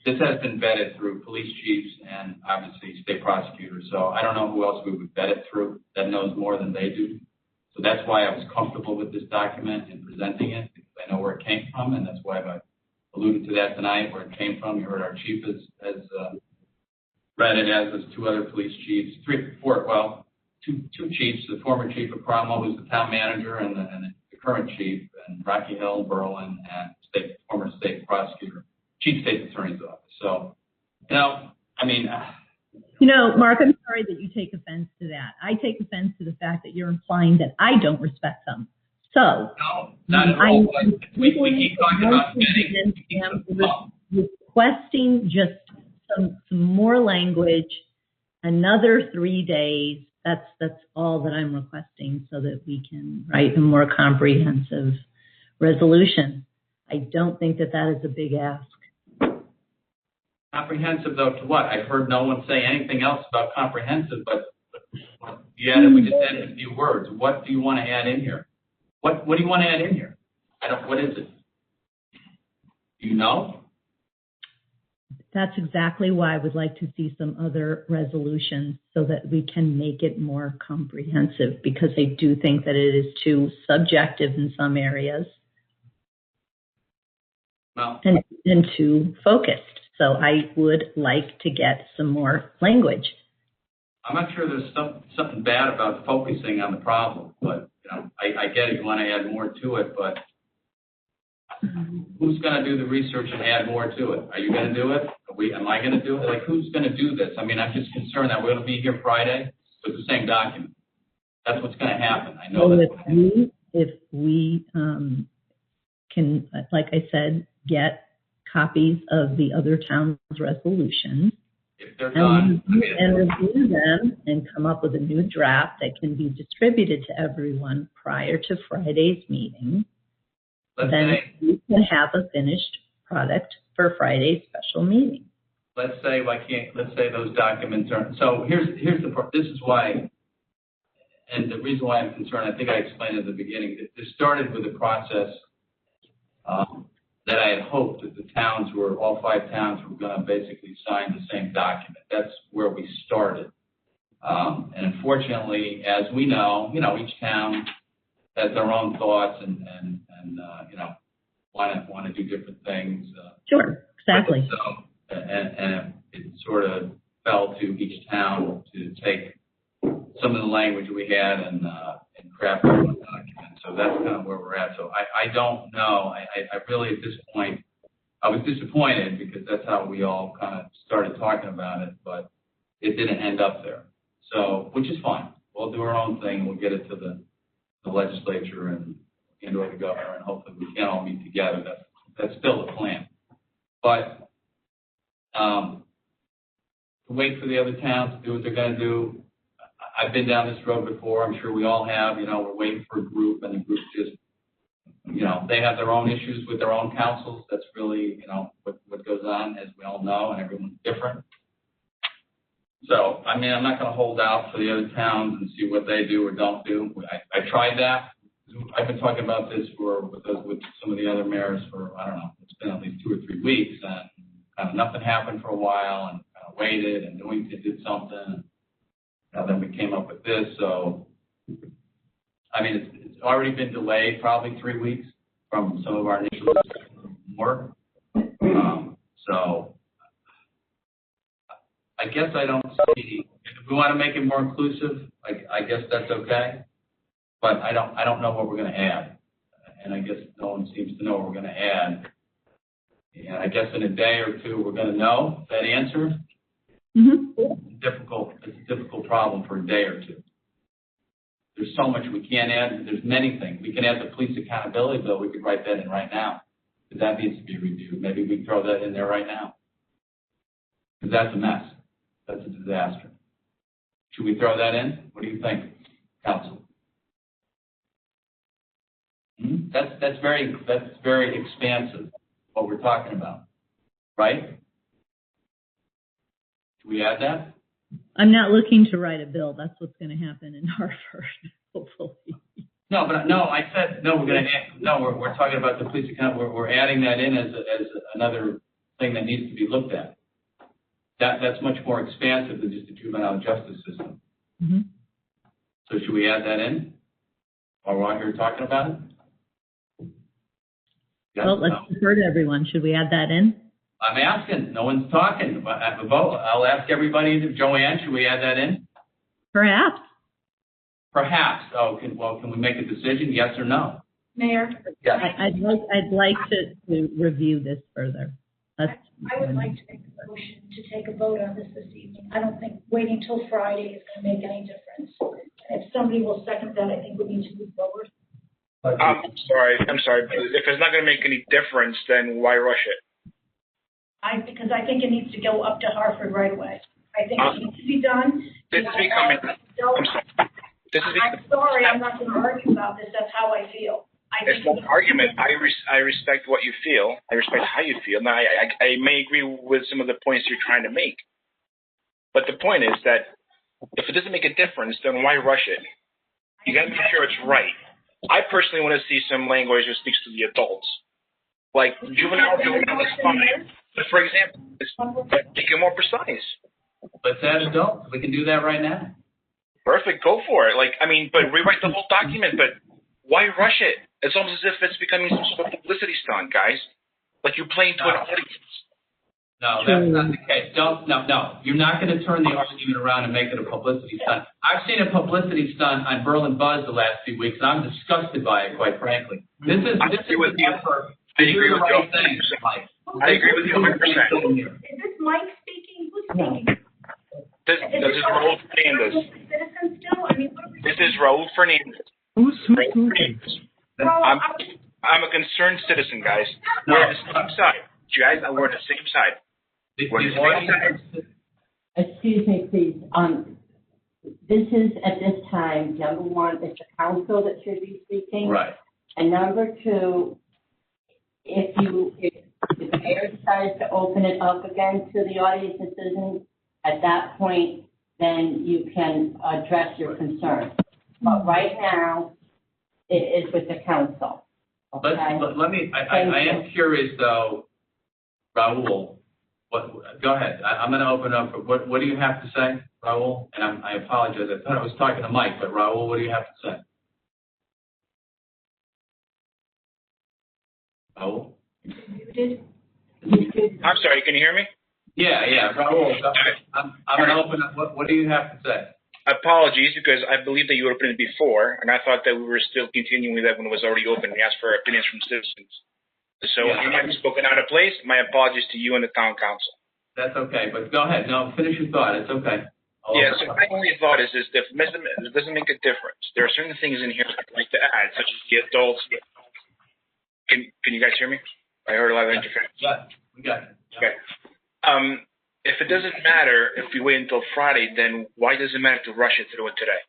this has been vetted through police chiefs and obviously state prosecutors. So I don't know who else we would vet it through that knows more than they do. So that's why I was comfortable with this document and presenting it, because I know where it came from, and that's why I alluded to that tonight, where it came from. You heard our chief has read it, as was 2 other police chiefs, 2 chiefs, the former chief of Cromwell, who's the town manager, and the current chief, and Rocky Hill, Berlin, and former state prosecutor, chief state attorney's office. So, Mark, I'm sorry that you take offense to that. I take offense to the fact that you're implying that I don't respect them. So, no, not at all. We keep talking about requesting just some more language, another 3 days. That's all that I'm requesting, so that we can write a more comprehensive resolution. I don't think that is a big ask. Comprehensive, though, to what? I've heard no one say anything else about comprehensive, but we just added a few words. What do you want to add in here? What do you want to add in here? What is it? Do you know? That's exactly why I would like to see some other resolutions so that we can make it more comprehensive, because I do think that it is too subjective in some areas and too focused. So I would like to get some more language. I'm not sure there's something bad about focusing on the problem, but I get it. You want to add more to it, but who's going to do the research and add more to it? Are you going to do it? Am I going to do it? Who's going to do this? I'm just concerned that we're going to be here Friday with the same document. That's what's going to happen. I know that. If we can, like I said, get copies of the other towns' resolutions, if they're done, and review them and come up with a new draft that can be distributed to everyone prior to Friday's meeting, then we can have a finished product for Friday's special meeting. Let's say those documents are. So here's the part. This is why, and the reason why I'm concerned, I think I explained at the beginning, this started with a process that I had hoped that all 5 towns were going to basically sign the same document. That's where we started. And unfortunately, as we know, each town has their own thoughts and want to do different things. Sure, exactly. So, and it sort of fell to each town to take some of the language we had and craft our own document. So that's kind of where we're at. So I don't know. I really, at this point, I was disappointed because that's how we all kind of started talking about it, but it didn't end up there. So, which is fine. We'll do our own thing. We'll get it to the legislature and or the governor, and hopefully we can all meet together. That's still the plan. But to wait for the other towns to do what they're going to do, I've been down this road before. I'm sure we all have. We're waiting for a group, and the group just, they have their own issues with their own councils. That's really, what goes on, as we all know, and everyone's different. So, I'm not going to hold out for the other towns and see what they do or don't do. I tried that. I've been talking about this with some of the other mayors for, I don't know, it's been at least 2 or 3 weeks, and kind of nothing happened for a while, and kind of waited, and Newington did something, and then we came up with this. So, it's already been delayed probably 3 weeks from some of our initial work. So, I guess I don't see, if we want to make it more inclusive, I guess that's okay. But I don't know what we're going to add. And I guess no one seems to know what we're going to add. And I guess in a day or two, we're going to know that answer. Mm-hmm. It's a difficult problem for a day or two. There's so much we can't add. There's many things. We can add the police accountability bill. We could write that in right now. But that needs to be reviewed. Maybe we throw that in there right now. Because that's a mess. That's a disaster. Should we throw that in? What do you think, council? That's very expansive, what we're talking about, right? Should we add that? I'm not looking to write a bill. That's what's going to happen in Hartford, hopefully. No, I said no. We're talking about the police account. We're adding that in as another thing that needs to be looked at. That's much more expansive than just the juvenile justice system. Mm-hmm. So should we add that in while we're out here talking about it? Well, let's defer to everyone. Should we add that in? I'm asking. No one's talking. I'll ask everybody. Joanne, should we add that in? Perhaps. Perhaps. Oh, can we make a decision? Yes or no? Mayor? Yes. I'd like to review this further. I would like to make a motion to take a vote on this evening. I don't think waiting till Friday is going to make any difference. If somebody will second that, I think we need to move forward. I'm sorry. If it's not going to make any difference, then why rush it? Because I think it needs to go up to Hartford right away. I think it needs to be done. This is becoming. I'm sorry. I'm not going to argue about this. That's how I feel. It's not an argument. I respect what you feel. I respect how you feel. Now, I may agree with some of the points you're trying to make. But the point is that if it doesn't make a difference, then why rush it? You got to make sure it's right. I personally want to see some language that speaks to the adults. Like juvenile is fine. But for example, make it more precise. Let's add adults. We can do that right now. Perfect. Go for it. But rewrite the whole document. But why rush it? It's almost as if it's becoming some sort of publicity stunt, guys. Like you're playing to an audience. No, that's not the case. No. You're not going to turn the argument around and make it a publicity stunt. I've seen a publicity stunt on Berlin Buzz the last few weeks, and I'm disgusted by it, quite frankly. I agree with you 100%. I agree with you 100%. Is this Mike speaking? Who's speaking? This is Raul Fernandez. Citizens still? This is Raul Fernandez. Who's speaking? I'm a concerned citizen, guys. We're on the same side. You guys, we're on the same side. Excuse me, please. This is at this time, number one, it's the council that should be speaking. Right. And number two, if the mayor decides to open it up again to the audience and citizens, at that point, then you can address your concerns. But right now, it is with the council. Okay? let me, I am curious though, Raul, go ahead. I'm going to open up. What do you have to say, Raul? And I apologize. I thought I was talking to Mike, but Raul, what do you have to say? Raul? Muted. I'm sorry, can you hear me? Yeah, Raul. I'm going to open up. What do you have to say? Apologies, because I believe that you opened it before, and I thought that we were still continuing with that when it was already open. We asked for opinions from citizens. So if I might have spoken out of place, my apologies to you and the town council. That's okay, but go ahead. No, finish your thought. It's okay. So my only thought is that it doesn't make a difference. There are certain things in here I'd like to add, such as the adults. Can you guys hear me? I heard a lot of interference. Yeah, we got it. Okay. If it doesn't matter if we wait until Friday, then why does it matter to rush it through it today?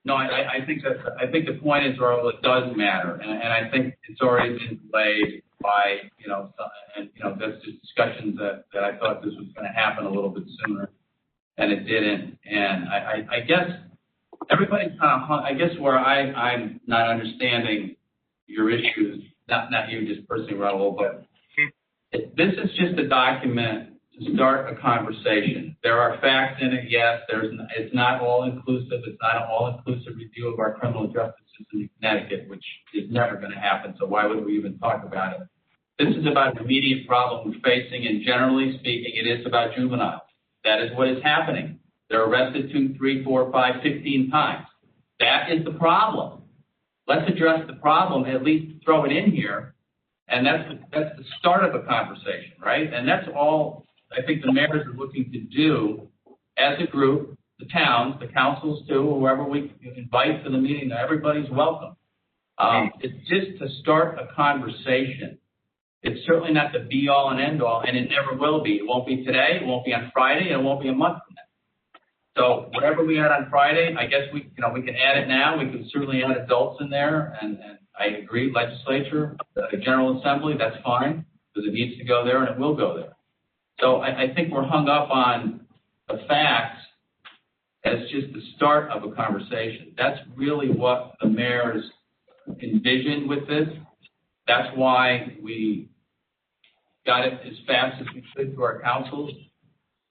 No, I think the point is, Raul, it does matter, and I think it's already been delayed by that's just discussions that I thought this was going to happen a little bit sooner, and it didn't. And I guess everybody's kind of hung. I guess where I'm not understanding your issues, not you just personally, Raul, but this is just a document to start a conversation. There are facts in it, yes. It's not all inclusive. It's not an all inclusive review of our criminal justice system in Connecticut, which is never going to happen. So why would we even talk about it? This is about an immediate problem we're facing, and generally speaking, it is about juveniles. That is what is happening. They're arrested 2, 3, 4, 5, 15 times. That is the problem. Let's address the problem, at least throw it in here, and that's the start of a conversation, right? And that's all I think the mayors are looking to do as a group, the towns, the councils too, whoever we invite to the meeting, everybody's welcome. It's just to start a conversation. It's certainly not the be-all and end-all, and it never will be. It won't be today, it won't be on Friday, and it won't be a month from now. So whatever we had on Friday, I guess we can add it now. We can certainly add adults in there, and I agree, legislature, the General Assembly, that's fine, because it needs to go there, and it will go there. So I think we're hung up on the facts as just the start of a conversation. That's really what the mayors envisioned with this. That's why we got it as fast as we could to our councils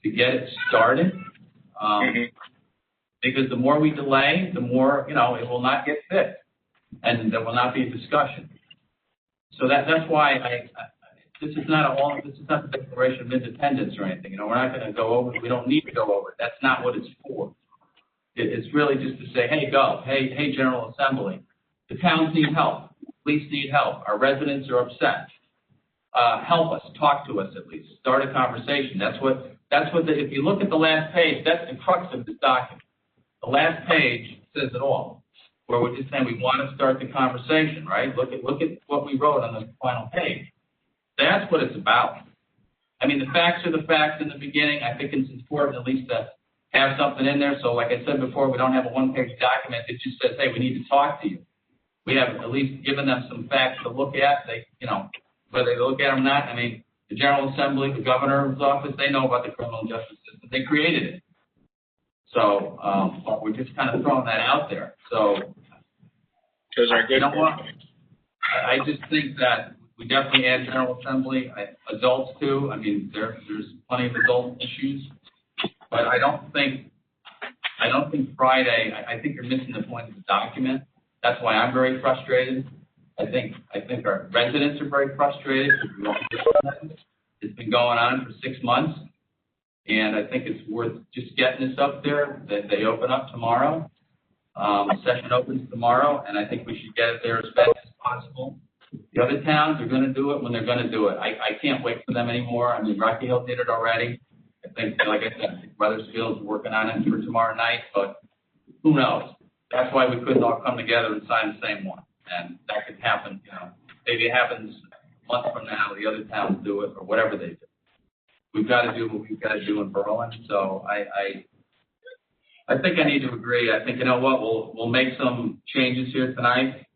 to get it started. Because the more we delay, the more, it will not get fixed, and there will not be a discussion. So that's why this is not the Declaration of Independence or anything. We're not going to go over it. We don't need to go over it. That's not what it's for. It's really just to say, hey, go. Hey, General Assembly. The towns need help. Police need help. Our residents are upset. Help us. Talk to us at least. Start a conversation. If you look at the last page, that's the crux of this document. The last page says it all. Where we're just saying we want to start the conversation, right? Look at what we wrote on the final page. That's what it's about. I mean, the facts are the facts in the beginning. I think it's important at least to have something in there. So like I said before, we don't have a one-page document that just says, hey, we need to talk to you. We have at least given them some facts to look at. Whether they look at them or not, I mean, the General Assembly, the governor's office, they know about the criminal justice system. They created it. So but we're just kind of throwing that out there. So those are good. I just think that we definitely add General Assembly, adults too. I mean, there's plenty of adult issues, but I don't think Friday. I think you're missing the point of the document. That's why I'm very frustrated. I think our residents are very frustrated. It's been going on for 6 months, and I think it's worth just getting this up there. That they open up tomorrow. The session opens tomorrow, and I think we should get it there as fast as possible. The other towns are going to do it when they're going to do it. I can't wait for them anymore. I mean, Rocky Hill did it already. I think, like I said, Weathersfield's working on it for tomorrow night, but who knows? That's why we couldn't all come together and sign the same one. And that could happen, maybe it happens a month from now, the other towns do it or whatever they do. We've got to do what we've got to do in Berlin. So I think I need to agree. I think, you know what, we'll make some changes here tonight.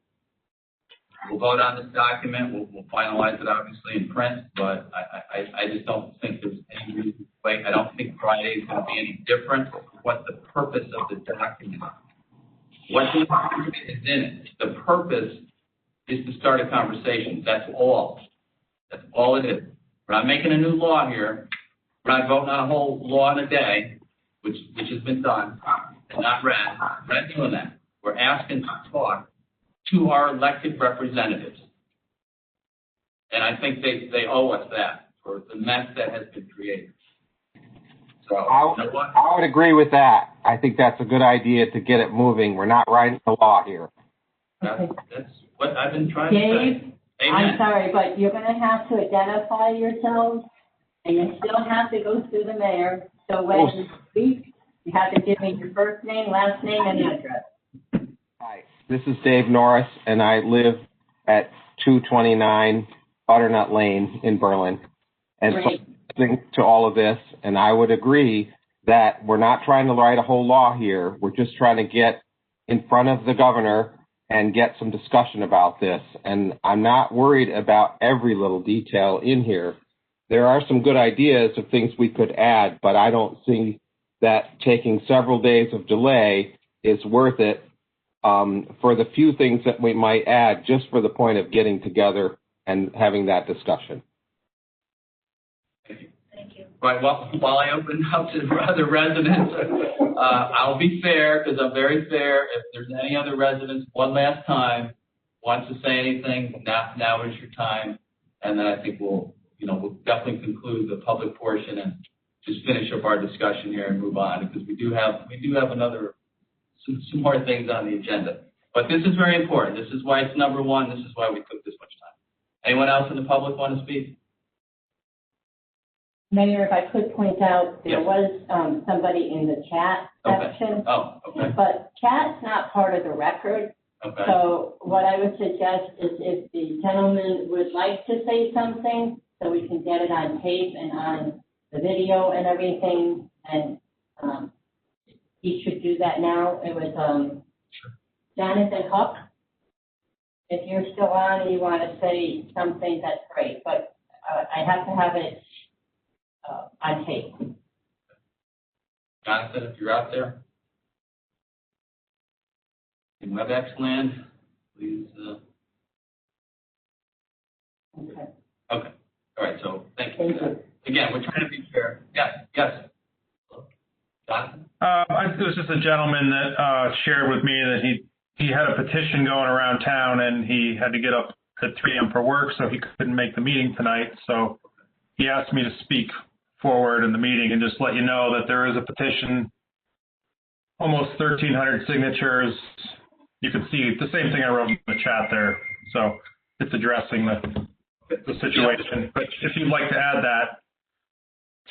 We'll vote on this document. We'll finalize it, obviously, in print. But I just don't think there's any reason to wait. I don't think Friday is going to be any different. What the purpose of the document is. What the document is in it. The purpose is to start a conversation. That's all. That's all it is. We're not making a new law here. We're not voting on a whole law in a day, which has been done and not read. We're not doing that. We're asking to talk to our elected representatives. And I think they owe us that for the mess that has been created. So, you know what? I would agree with that. I think that's a good idea to get it moving. We're not writing the law here. That's what I've been trying to Dave, say. Amen. I'm sorry, but you're gonna have to identify yourselves, and you still have to go through the mayor. So when you speak, you have to give me your first name, last name, and address. Hi, this is Dave Norris, and I live at 229 Butternut Lane in Berlin. And so listening to all of this, and I would agree that we're not trying to write a whole law here. We're just trying to get in front of the governor and get some discussion about this. And I'm not worried about every little detail in here. There are some good ideas of things we could add, but I don't see that taking several days of delay is worth it for the few things that we might add just for the point of getting together and having that discussion. Thank you. Right, well, while I open up to other residents, I'll be fair, because I'm very fair. If there's any other residents, one last time, wants to say anything, now is your time. And then I think we'll definitely conclude the public portion and just finish up our discussion here and move on, because we do have some more things on the agenda. But this is very important. This is why it's number one. This is why we took this much time. Anyone else in the public want to speak? Mayor, if I could point out, there was somebody in the chat section. Oh, okay. But chat's not part of the record. Okay. So what I would suggest is if the gentleman would like to say something, so we can get it on tape and on the video and everything, and he should do that now. It was Jonathan Huck. If you're still on and you want to say something, that's great. But I have to have it on tape. Jonathan, if you're out there in WebEx land, please. Okay. Okay. All right. So thank you. Again, we're trying to be fair. Yes. Jonathan? It was just a gentleman that shared with me that he had a petition going around town, and he had to get up at 3 a.m. for work, so he couldn't make the meeting tonight. So he asked me to speak forward in the meeting and just let you know that there is a petition, almost 1,300 signatures. You can see the same thing I wrote in the chat there. So it's addressing the situation. But if you'd like to add that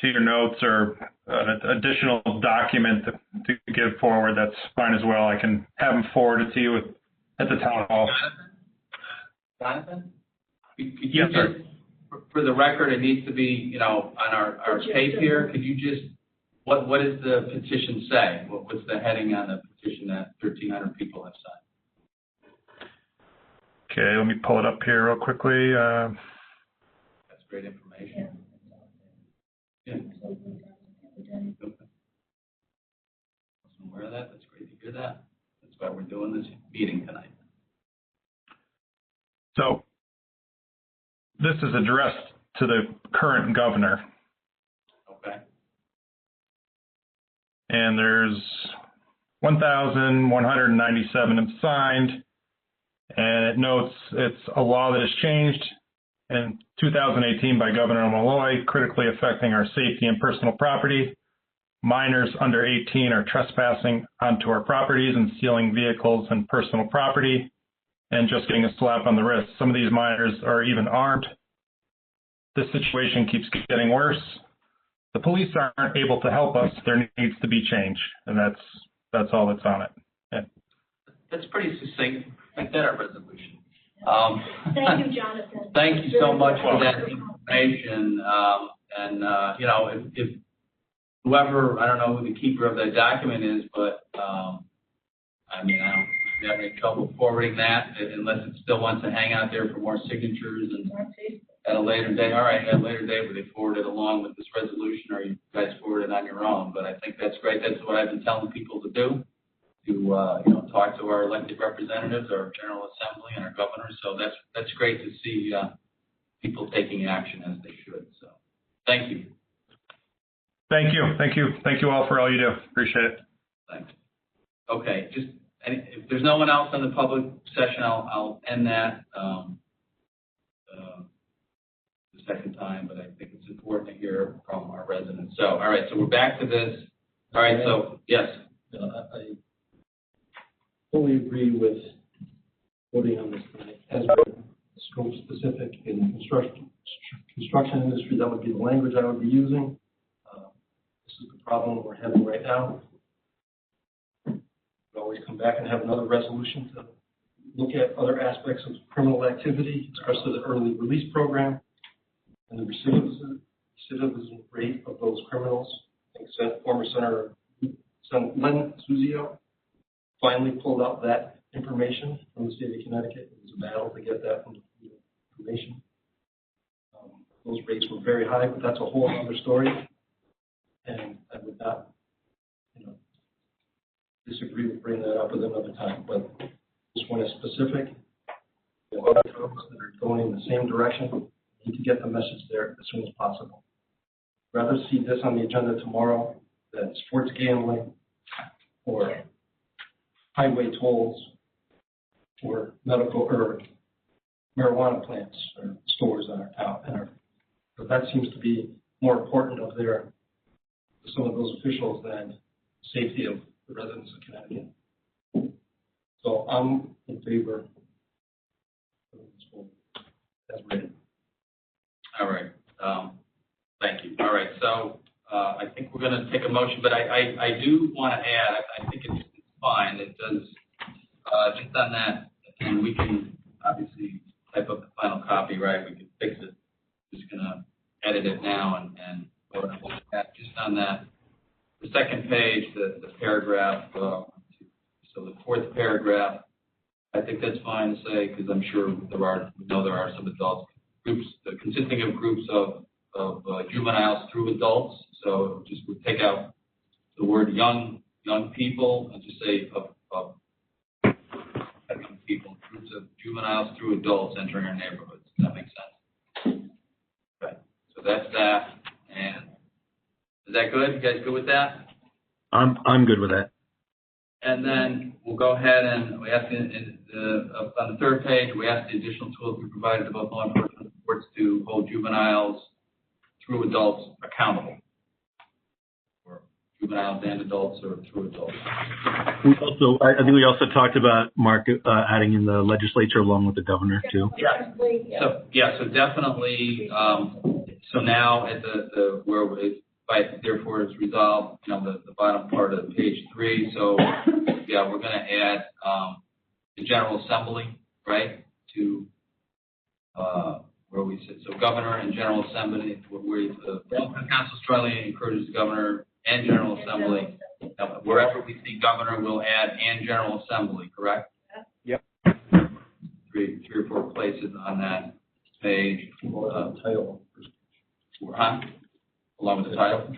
to your notes or an additional document to give forward, that's fine as well. I can have them forwarded to you at the town hall. Jonathan? Yes, sir. For the record, it needs to be, on our tape here. Could you just, what does the petition say? What's the heading on the petition that 1,300 people have signed? Okay, let me pull it up here real quickly. That's great information. Yeah. I'm aware of that. That's great to hear that. That's why we're doing this meeting tonight. So this is addressed to the current governor. Okay. And there's 1,197 signed, and it notes it's a law that has changed in 2018 by Governor Malloy, critically affecting our safety and personal property. Minors under 18 are trespassing onto our properties and stealing vehicles and personal property, and just getting a slap on the wrist. Some of these minors are even armed. This situation keeps getting worse. The police aren't able to help us. There needs to be change, and that's all that's on it. Yeah. That's pretty succinct. Make that our resolution. Thank you, Jonathan. Thank you so much for that information. If whoever, I don't know who the keeper of that document is, but I don't have any trouble forwarding that unless it still wants to hang out there for more signatures and at a later date. All right, at a later date where they forward it along with this resolution, or you guys forward it on your own. But I think that's great. That's what I've been telling people to do. talk to our elected representatives, our General Assembly, and our governor. So that's great to see people taking action as they should. So thank you. Thank you all for all you do. Appreciate it. Thanks. Okay, if there's no one else in the public session, I'll end that the second time, but I think it's important to hear from our residents. So, all right, so we're back to this. All right, so, yes. I fully agree with voting on this tonight. As scope specific in the construction industry, that would be the language I would be using. This is the problem we're having right now. We always come back and have another resolution to look at other aspects of criminal activity, especially the early release program and the recidivism rate of those criminals. I think former Senator Len Suzio finally pulled out that information from the state of Connecticut. It was a battle to get that information. Those rates were very high, but that's a whole other story. And I would not, disagree with bringing that up at another time. But this one is specific. Other towns that are going in the same direction need to get the message there as soon as possible. Rather see this on the agenda tomorrow than sports gambling or highway tolls or medical or marijuana plants or stores in our town. But that seems to be more important up there to some of those officials than safety of the residents of Connecticut. So I'm in favor of this whole as written. All right. Thank you. All right. So I think we're going to take a motion, but I do want to add, I think it's fine. It does just on that, and we can obviously type up the final copy, right? We can fix it. Just going to edit it now and just on that. The second page, the paragraph, so the fourth paragraph, I think that's fine to say because I'm sure there are some adults groups consisting of groups of juveniles through adults. So just would take out the word young people and just say of young people, groups of juveniles through adults entering our neighborhoods. Does that make sense? Okay. So that's that. And is that good? You guys good with that? I'm good with that. And then we'll go ahead and we ask on the third page, we ask the additional tools we provided to both law enforcement courts to hold juveniles through adults accountable. Or juveniles and adults or through adults. I think we also talked about Mark adding in the legislature along with the governor too. Yeah. So definitely. So now at the where we. Therefore, it's resolved, the bottom part of page 3. So, yeah, we're going to add the General Assembly, right, to where we sit. So, Governor and General Assembly, where the Council strongly encourages the Governor and General Assembly. Wherever we see Governor, we'll add and General Assembly, correct? Yep. Three or four places on that page. Title. Along with the title?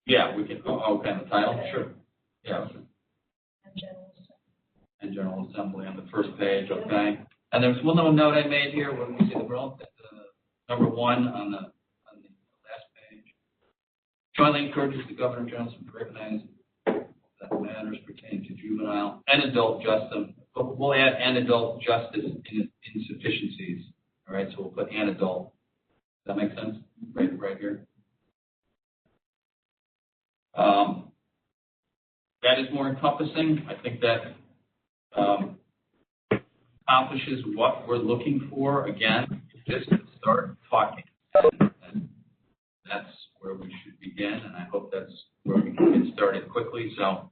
Yeah, we can. Okay, the title? Sure. Yeah. And General Assembly on the first page, okay. And there's one little note I made here when we see the number 1 on the last page. Jointly encourages the Governor General to recognize that matters pertaining to juvenile and adult justice. We'll add and adult justice insufficiencies. All right, so we'll put and adult. Does that make sense? Right here. That is more encompassing. I think that accomplishes what we're looking for. Again, just start talking. And that's where we should begin, and I hope that's where we can get started quickly. So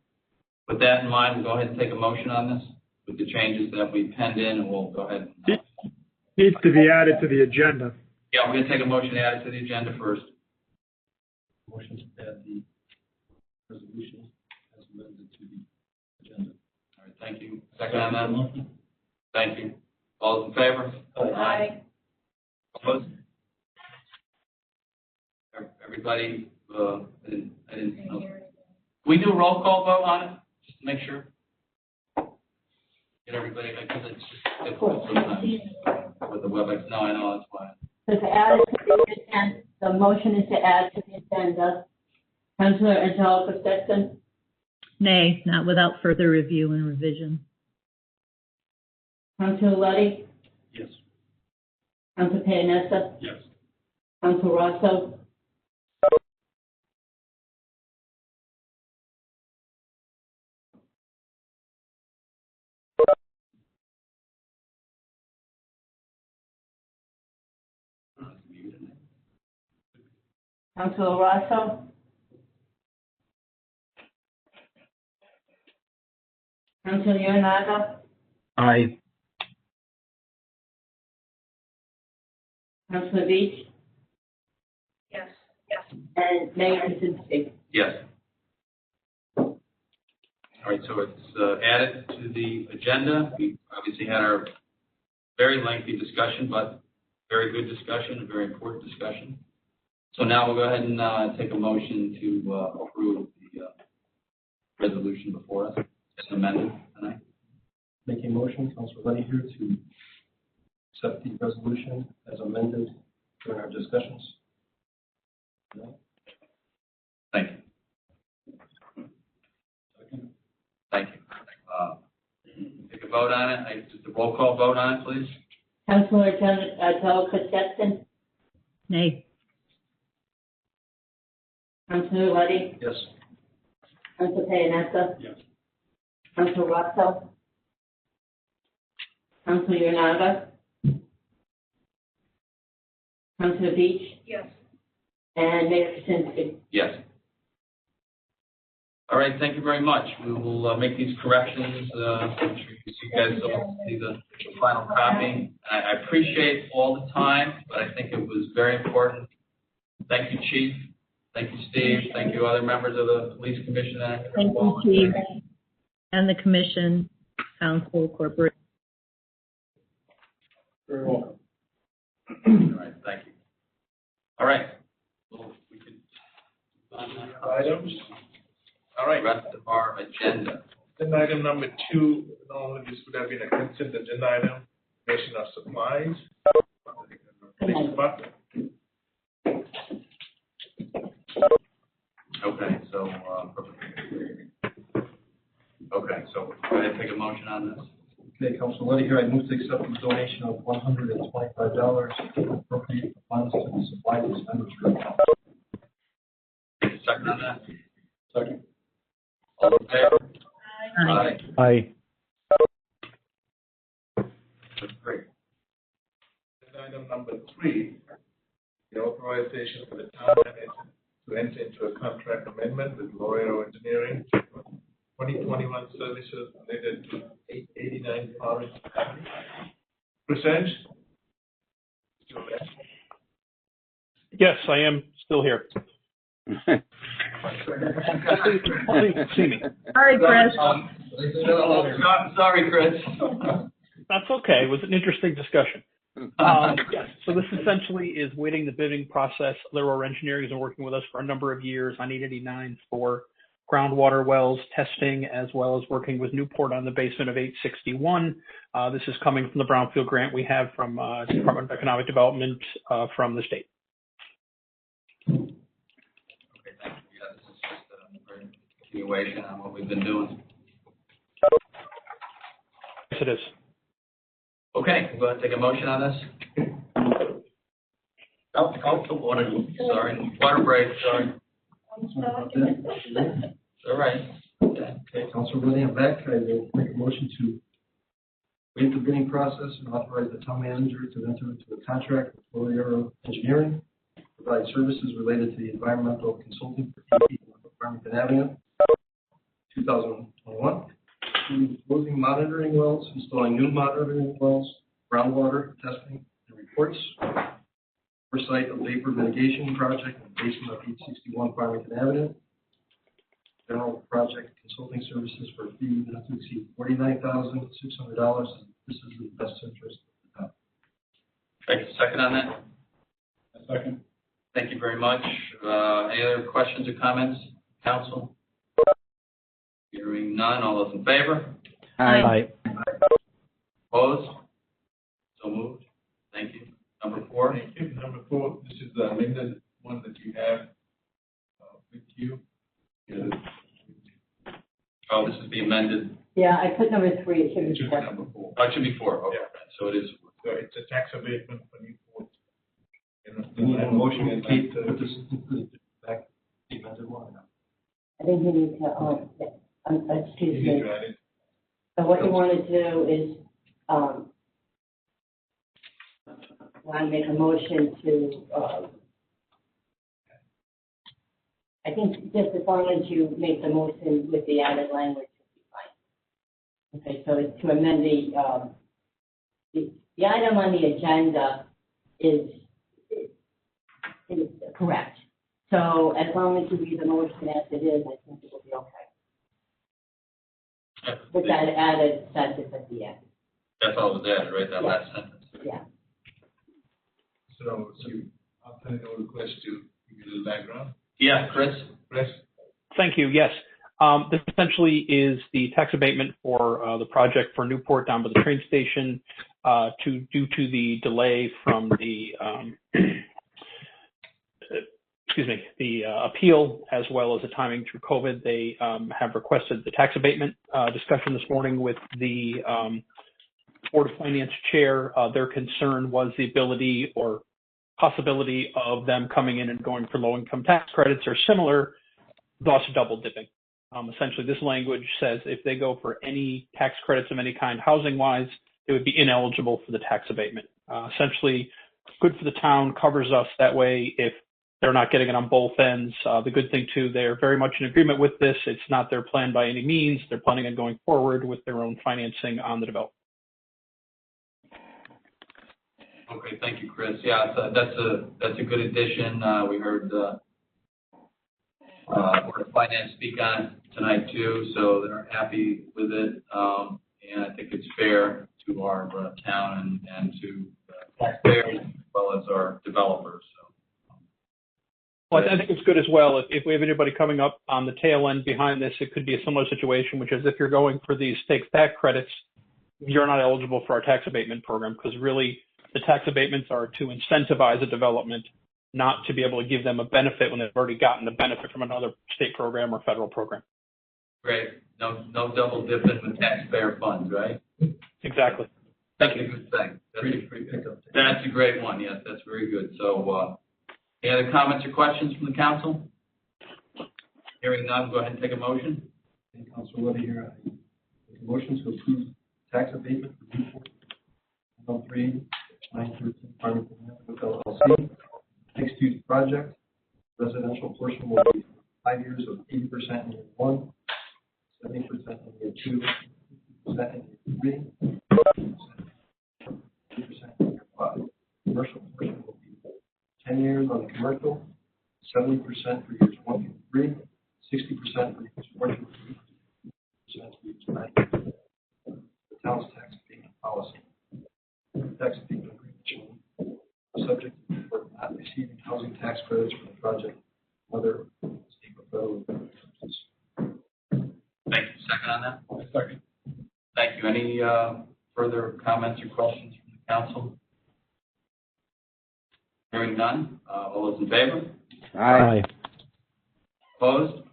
with that in mind, we'll go ahead and take a motion on this with the changes that we penned in, and we'll go ahead. Needs to be added to the agenda. Yeah, we're going to take a motion to add it to the agenda first. Motion to add the resolution as amended to the agenda. All right, thank you. Second on that motion? Thank you. All those in favor? Aye. Opposed? Everybody, I didn't know. We do a roll call vote on it, just to make sure. Get everybody, because it's just difficult sometimes with the WebEx. No, I know, that's why. So to add it to the agenda, the motion is to add to the agenda. Councilor Angelica Sexton, Nay, not without further review and revision. Councilor Luddy, Yes. Councilor Payanessa, Yes. Councilor Rosso, Councilor Rosso, Councilor Yornaga, Aye. Councilor Beach, Yes. and Mayor Kaczynski. Yes. All right, so it's added to the agenda. We obviously had our very lengthy discussion, but very good discussion, a very important discussion. So now we'll go ahead and take a motion to approve the resolution before us as amended tonight. Make a motion, Councilor Lenny here, to accept the resolution as amended during our discussions. Thank you. Thank you. Take a vote on it. Just a roll call vote on it, please. Councilor Angelica Sexton, Nay. Councilor Luddy, Yes. Councilor Payanessa, Yes. Councilor Rosso, Councilor Yornaga, Councilor Beach, Yes. and Mayor Kaczynski. Yes. All right, thank you very much. We will make these corrections. I'm sure you guys will see the final copy. I appreciate all the time, but I think it was very important. Thank you, Chief. Thank you, Steve. Thank you, other members of the Police Commission. Thank you, Chief, and the Commission, Council, Corporate. Very welcome. All right, thank you. All right. Well, we could Items. All right. Rest of our agenda. Then item number 2, normally this would have been a consent agenda item, donation of supplies. Police Department. Okay, so go ahead and take a motion on this. Okay, Councilor Lenny here, I move to accept the donation of $125 to appropriate the funds to the supply expenditure account. Second on that? Second. All in favor? Aye. Aye. That's great. Then item number 3, the authorization for the town manager to enter into a contract amendment with Laredo Engineering for 2021 services related to 889 Forest Avenue. Present. Yes, I am still here. Please see me. Sorry, Chris. Sorry, Chris. That's okay. It was an interesting discussion. Yes, so this essentially is waiting the bidding process. Laredo Engineering has been working with us for a number of years on 889s for groundwater wells testing, as well as working with Newport on the basement of 861. This is coming from the Brownfield grant we have from Department of Economic Development from the state. Okay, thank you. Yeah, this is just a continuation on what we've been doing. Yes, it is. Okay, we'll go ahead and take a motion on this. Oh, water. Sorry. Water break, sorry. All right. Okay, Councilor Lenny, I'm back. I will make a motion to waive the bidding process and authorize the town manager to enter into a contract with Laredo Engineering to provide services related to the environmental consulting for TP on Farmington Avenue, 2021. Closing monitoring wells, installing new monitoring wells, groundwater testing and reports, oversight of vapor mitigation project in the basement of 861 Farmington Avenue, general project consulting services for a fee not to exceed $49,600. This is in the best interest of the town. Thank you. Second on that? Second. Thank you very much. Any other questions or comments, council? none, all those in favor? Aye. Opposed? So moved. Thank you. Number 4. Thank you. Number 4, this is the amended one that you have with you. Oh, this is the amended. Yeah, I put number 3, it should be 4. Number 4. Oh, it should be 4. Okay, so it is. So it's a tax abatement for Newport. We need a motion to keep the back the amended one. I think you need to, excuse me. So what you want to do is, want to make a motion to, I think just as long as you make the motion with the added language, it'll be fine. Okay, so it's to amend the item on the agenda is correct. So as long as you read the motion as it is, I think it will be okay. With that added sentence at the end. That's all that was added, right? That last sentence. Yeah. So I'll turn it over to Chris to give you a little background. Yeah, Chris. Thank you. Yes. This essentially is the tax abatement for the project for Newport down by the train station due to the delay from the the appeal as well as the timing through COVID. They have requested the tax abatement discussion this morning with the Board of Finance chair. Their concern was the ability or possibility of them coming in and going for low-income tax credits or similar, thus double dipping. Essentially, this language says if they go for any tax credits of any kind housing-wise, they would be ineligible for the tax abatement. Essentially, good for the town, covers us that way if they're not getting it on both ends. The good thing, too, they're very much in agreement with this. It's not their plan by any means. They're planning on going forward with their own financing on the development. Okay, thank you, Chris. Yeah, that's a good addition. We heard Board of Finance speak on it tonight too, so they're happy with it, and I think it's fair to our town and to taxpayers as well as our developers. So. Well, I think it's good as well. If we have anybody coming up on the tail end behind this, it could be a similar situation, which is if you're going for these state tax credits, you're not eligible for our tax abatement program because really the tax abatements are to incentivize a development, not to be able to give them a benefit when they've already gotten the benefit from another state program or federal program. Great. No double dipping with taxpayer funds, right? Exactly. That's a good thing. That's a great one. Yes, that's very good. So, any other comments or questions from the council? Hearing none, go ahead and take a motion. Councilor Levy here. I make a motion to approve tax abatement for Newport 103 913 Farmington Avenue LLC. Mixed-use project. Residential portion will be 5 years of 80% in year 1, 70% in year 2, 50% in year 3, 80% in year 5. Commercial portion will be 10 years on the commercial, 70% for years 1 through 3, 60% for years 4 through 8, 10% for years 9 through 12. The town's tax abatement policy. Tax abatement agreement subject to not receiving housing tax credits for the project, other state or federal purposes. Thank you. Second on that? Second. Thank you. Any further comments or questions from the council? Hearing none. All those in favor? Aye. Opposed?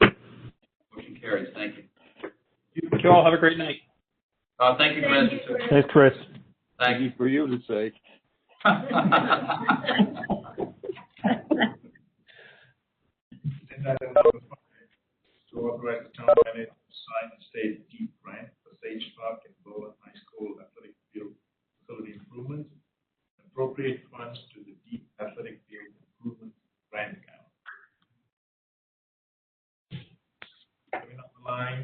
Motion carries. Thank you. You all have a great night. Thank you, Chris. Thanks, Chris. Thank you for you to say. To authorize the town manager to sign the state deed grant for Sage Park and Bowen High School athletic field facility improvements, appropriate funds to the deep athletic field improvement grant account. Coming up the line,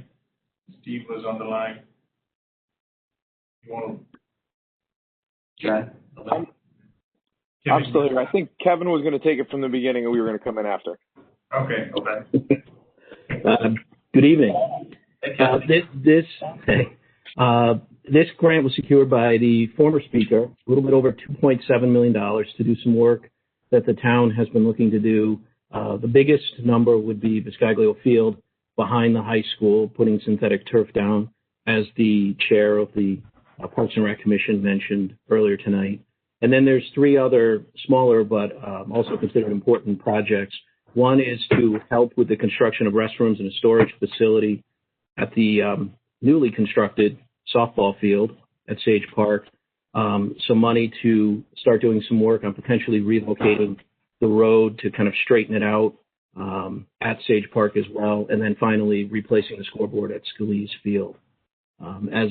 Steve was on the line. You want to? John? I'm still here. I think Kevin was going to take it from the beginning and we were going to come in after. Okay. Good evening. This grant was secured by the former speaker, a little bit over $2.7 million to do some work that the town has been looking to do. The biggest number would be Biscaglio Field, behind the high school, putting synthetic turf down, as the chair of the Parks and Rec Commission mentioned earlier tonight. And then there's 3 other smaller but also considered important projects. One is to help with the construction of restrooms and a storage facility at the newly constructed softball field at Sage Park. Some money to start doing some work on potentially relocating the road to kind of straighten it out at Sage Park as well. And then finally, replacing the scoreboard at Scalise Field. As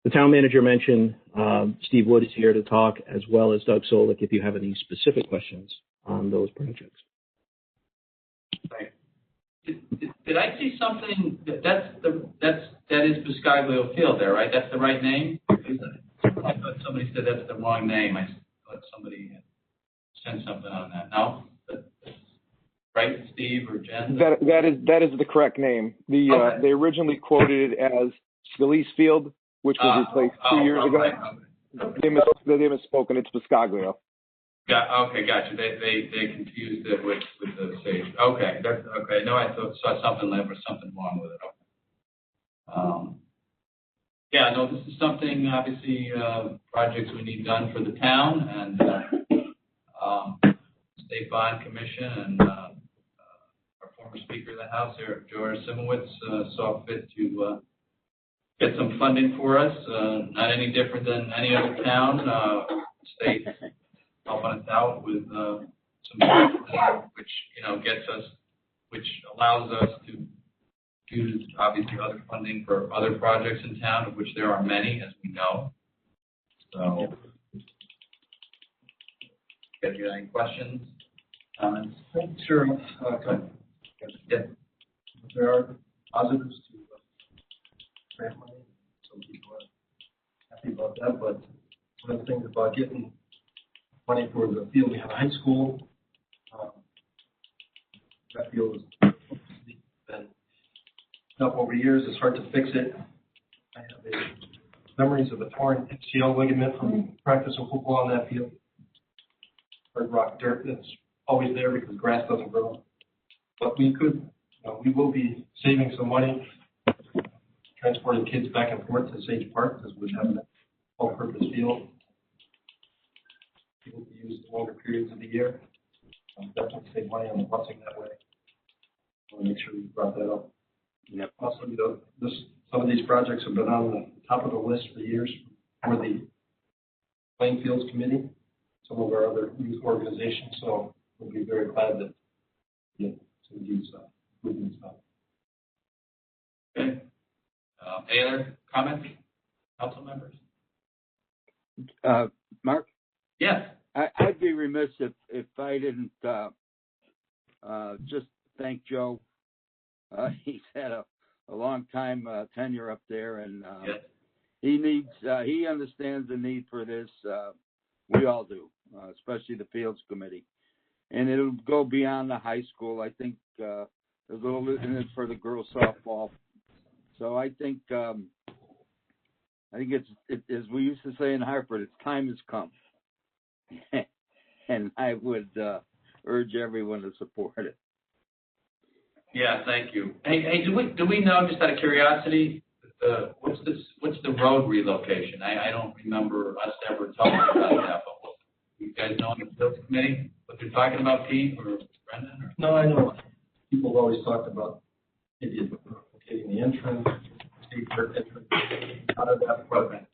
the town manager mentioned, Steve Wood is here to talk, as well as Doug Solik, if you have any specific questions on those projects. Right. Did I see something that is Biscaglio Field there, right? That's the right name? I thought somebody said that's the wrong name. I thought somebody had sent something on that. No? Right, Steve or Jen? That is the correct name. They originally quoted it as Scalise Field, which was replaced 2 years ago. Right. They misspoken. It's Biscaglio. Okay, gotcha. They confused it with the Sage. Okay, that's okay. No, I saw something there was something wrong with it. Okay. Yeah, no, this is something obviously projects we need done for the town and State Bond Commission and our former Speaker of the House here, George Simowitz, saw fit to get some funding for us. Not any different than any other town. State helping us out with some which which allows us to use obviously other funding for other projects in town, of which there are many, as we know. So, if you have any questions, comments? Sure. Yeah. There are positives to grant money. Some people are happy about that, but one of the things about getting money for the field behind high school, that field has been up over years. It's hard to fix it. I have memories of a torn MCL ligament from practicing football on that field. Hard rock dirt that's always there because grass doesn't grow. But we will be saving some money transporting kids back and forth to Sage Park because we have an all-purpose field. People can use longer periods of the year. Definitely save money on the busing that way. I want to make sure we brought that up. Yep. Also, some of these projects have been on the top of the list for years for the Playing Fields Committee, some of our other youth organizations. So we'll be very glad that we get some of these improvements done. Okay. Any other comments, council members? Mark? Yes. I'd be remiss if I didn't just thank Joe. He's had a long time tenure up there, and yes. he understands the need for this. We all do, especially the Fields Committee, and it'll go beyond the high school. I think there's a little bit in it for the girls softball. So I think it's as we used to say in Hartford, its time has come. And I would urge everyone to support it. Yeah, thank you. Hey, do we know, just out of curiosity, what's the road relocation? I don't remember us ever talking about that. But you guys know in the Fields Committee what they're talking about, Pete or Brendan? Or? No, I know. People have always talked about maybe locating the entrance, state park entrance, out of that program.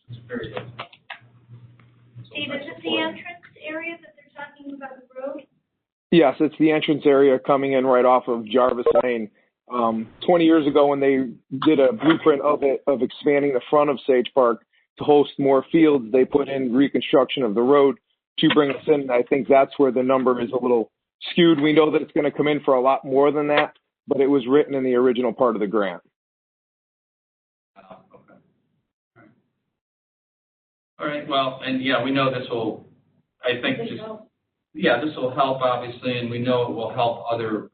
It's very good. Steve, is it the entrance area that they're talking about the road? Yes, it's the entrance area coming in right off of Jarvis Lane. 20 years ago, when they did a blueprint of expanding the front of Sage Park to host more fields, they put in reconstruction of the road to bring us in. I think that's where the number is a little skewed. We know that it's going to come in for a lot more than that, but it was written in the original part of the grant. Okay. All right. Well, and yeah, we know this will, I think, this will help, obviously, and we know it will help other.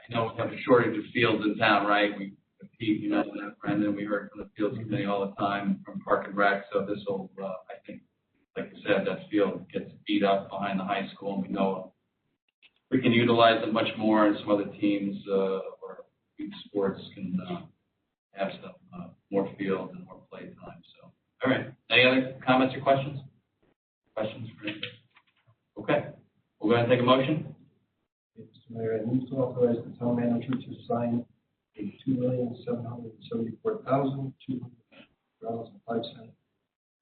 I know we have a shortage of fields in town, right? Pete, you know that, Brendan. We heard from the Fields Committee all the time from Park and Rec. So this will, I think, like you said, that field gets beat up behind the high school, and we know we can utilize it much more, and some other teams or youth sports can have some more field and more play time. So, all right. Any other comments or questions? Questions for anybody? Okay. We'll go ahead and take a motion. Mr. Mayor, I move to authorize the town manager to sign a $2,774,200.05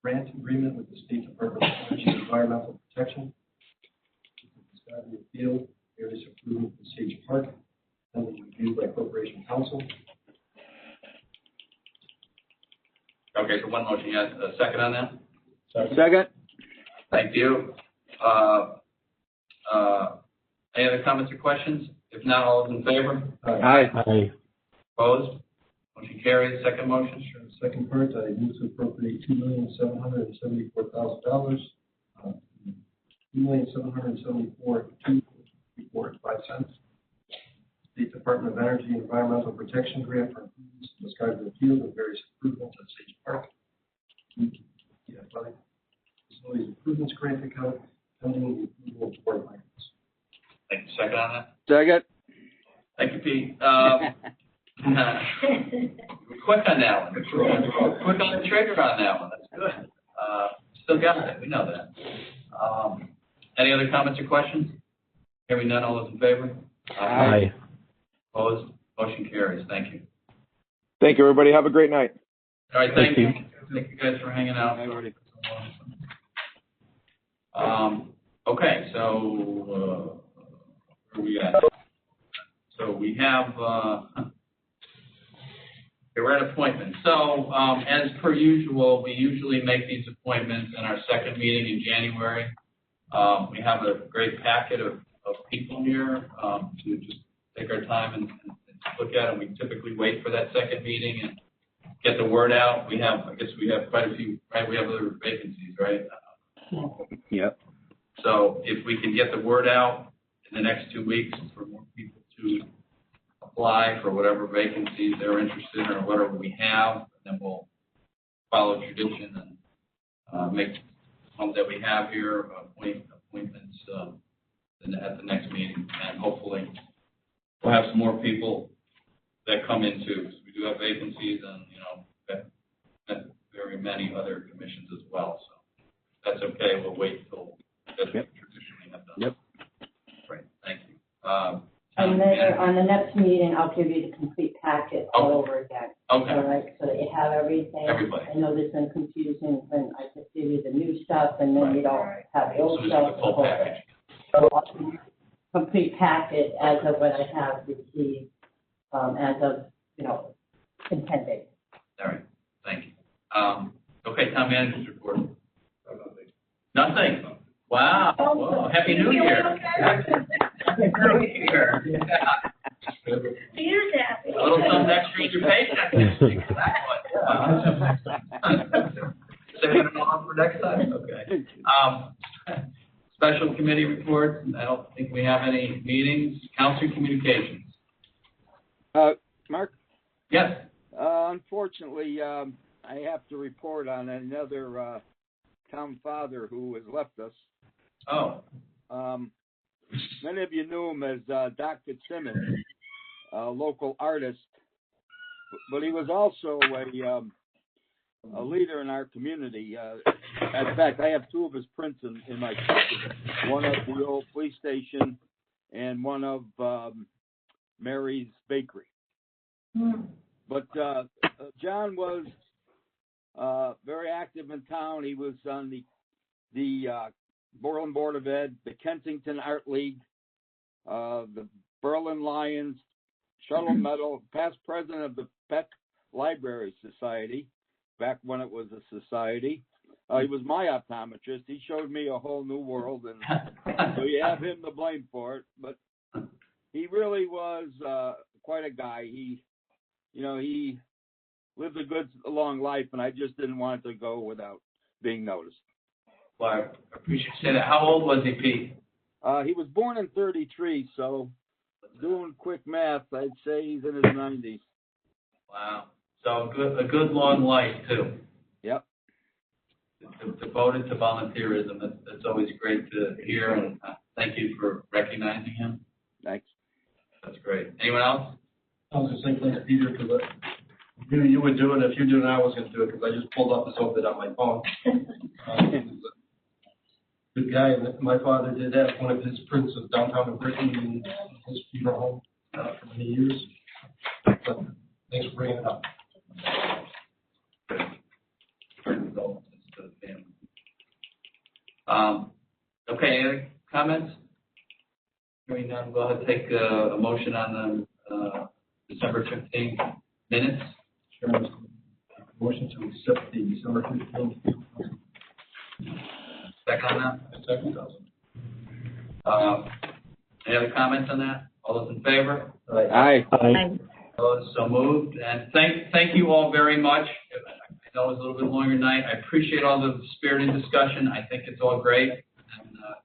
grant agreement with the State Department of Energy and Environmental Protection to describe the field areas approved in Sage Park and was reviewed by Corporation Council. Okay, so one motion. You have a second on that? Second. Thank you. Any other comments or questions? If not, all those in favor? Aye. Aye. Opposed? Motion carries. Second motion. Sure. Second part, I move to appropriate $2,774,000, $2,774,244.05. State Department of Energy and Environmental Protection grant for improvements to describe the field and various improvements at Sage Park. The athletic facilities improvements grant account pending the approval of board items. Thank you. Second on that? Second. Thank you, Pete. We're quick on that one. Quick on the trigger on that one. That's good. Still got it. We know that. Any other comments or questions? Hearing none, all those in favor? Aye. Opposed? Motion carries. Thank you. Thank you, everybody. Have a great night. All right. Thank you. Thank you guys for hanging out. Okay. So where are we at? So we have. We're at appointments. So as per usual, we usually make these appointments in our second meeting in January. We have a great packet of people here to just take our time and look at them. We typically wait for that second meeting and get the word out. I guess we have quite a few, right? We have other vacancies, right? Yep. So if we can get the word out in the next 2 weeks for more people to apply for whatever vacancies they're interested in or whatever we have, then we'll follow tradition and make ones that we have here appointments at the next meeting, and hopefully we'll have some more people that come in too. So we do have vacancies, and very many other commissions as well. So that's okay. We'll wait till that's what traditionally have done. Yep. Great. Thank you. And then on the next meeting, I'll give you the complete packet all over again. Okay. All right, so that you have everything. Everybody. I know there's been confusion when I just give you the new stuff and then you don't have the old So this stuff. is the full package. So I'll give you a complete packet as of what I have received, as of, in 10 days. All right. Thank you. Okay, town manager's report. Nothing. Wow. Whoa. Happy New Year. Happy New Year. Peter's happy. A little something extra in your paycheck next week. That one. Saving it all for next time. Okay. Special committee reports. I don't think we have any meetings. Council communications. Mark? Yes. Unfortunately, I have to report on another town father who has left us. Oh. Many of you knew him as Dr. Simmons, a local artist, but he was also a leader in our community. In fact, I have 2 of his prints in my collection. One of the old police station and one of Mary's Bakery. But John was very active in town. He was on the Berlin Board of Ed, the Kensington Art League, the Berlin Lions, Shuttle Medal, past president of the Peck Library Society, back when it was a society. He was my optometrist. He showed me a whole new world, and so you have him to blame for it. But he really was quite a guy. He lived a good, long life, and I just didn't want it to go without being noticed. Well, I appreciate you saying that. How old was he, Pete? He was born in 1933, so doing quick math, I'd say he's in his 90s. Wow. So a good long life, too. Yep. Devoted to volunteerism. That's always great to hear, and thank you for recognizing him. Thanks. That's great. Anyone else? I was just thinking, Peter, because I knew you would do it. If you do it, I was going to do it because I just pulled up this open on my phone. Good guy. And my father did that. One of his prints of downtown in Britain in his funeral home for many years. So, thanks for bringing it up. Okay, any other comments? Hearing none, go ahead and take a motion on the December 15th minutes. Sure. Motion to accept the December 15th. Second on that? Second. Any other comments on that? All those in favor? Aye. Opposed? So moved. And thank you all very much. I know it was a little bit longer night. I appreciate all the spirited discussion. I think it's all great. And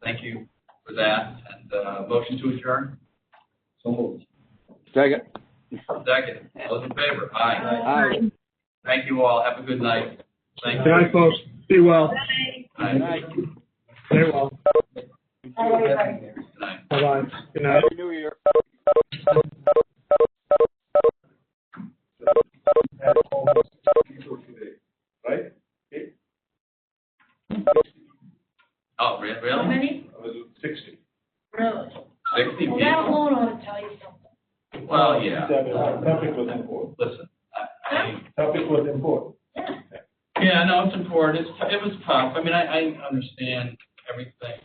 thank you for that. And motion to adjourn? So moved. Second. Second. All those in favor? Aye. Aye. Thank you all. Have a good night. Thank you. Good night, folks. Be well. Good night. Stay well. Good night. Bye-bye. Good night. Happy New Year. Right? Oh, really? How many? I was at 60. Really? 60 Well, people? that alone ought to tell you something. Well, yeah. Topic was important. Listen, Topic was important. yeah, no, it's important. It was tough. I mean, I understand everything.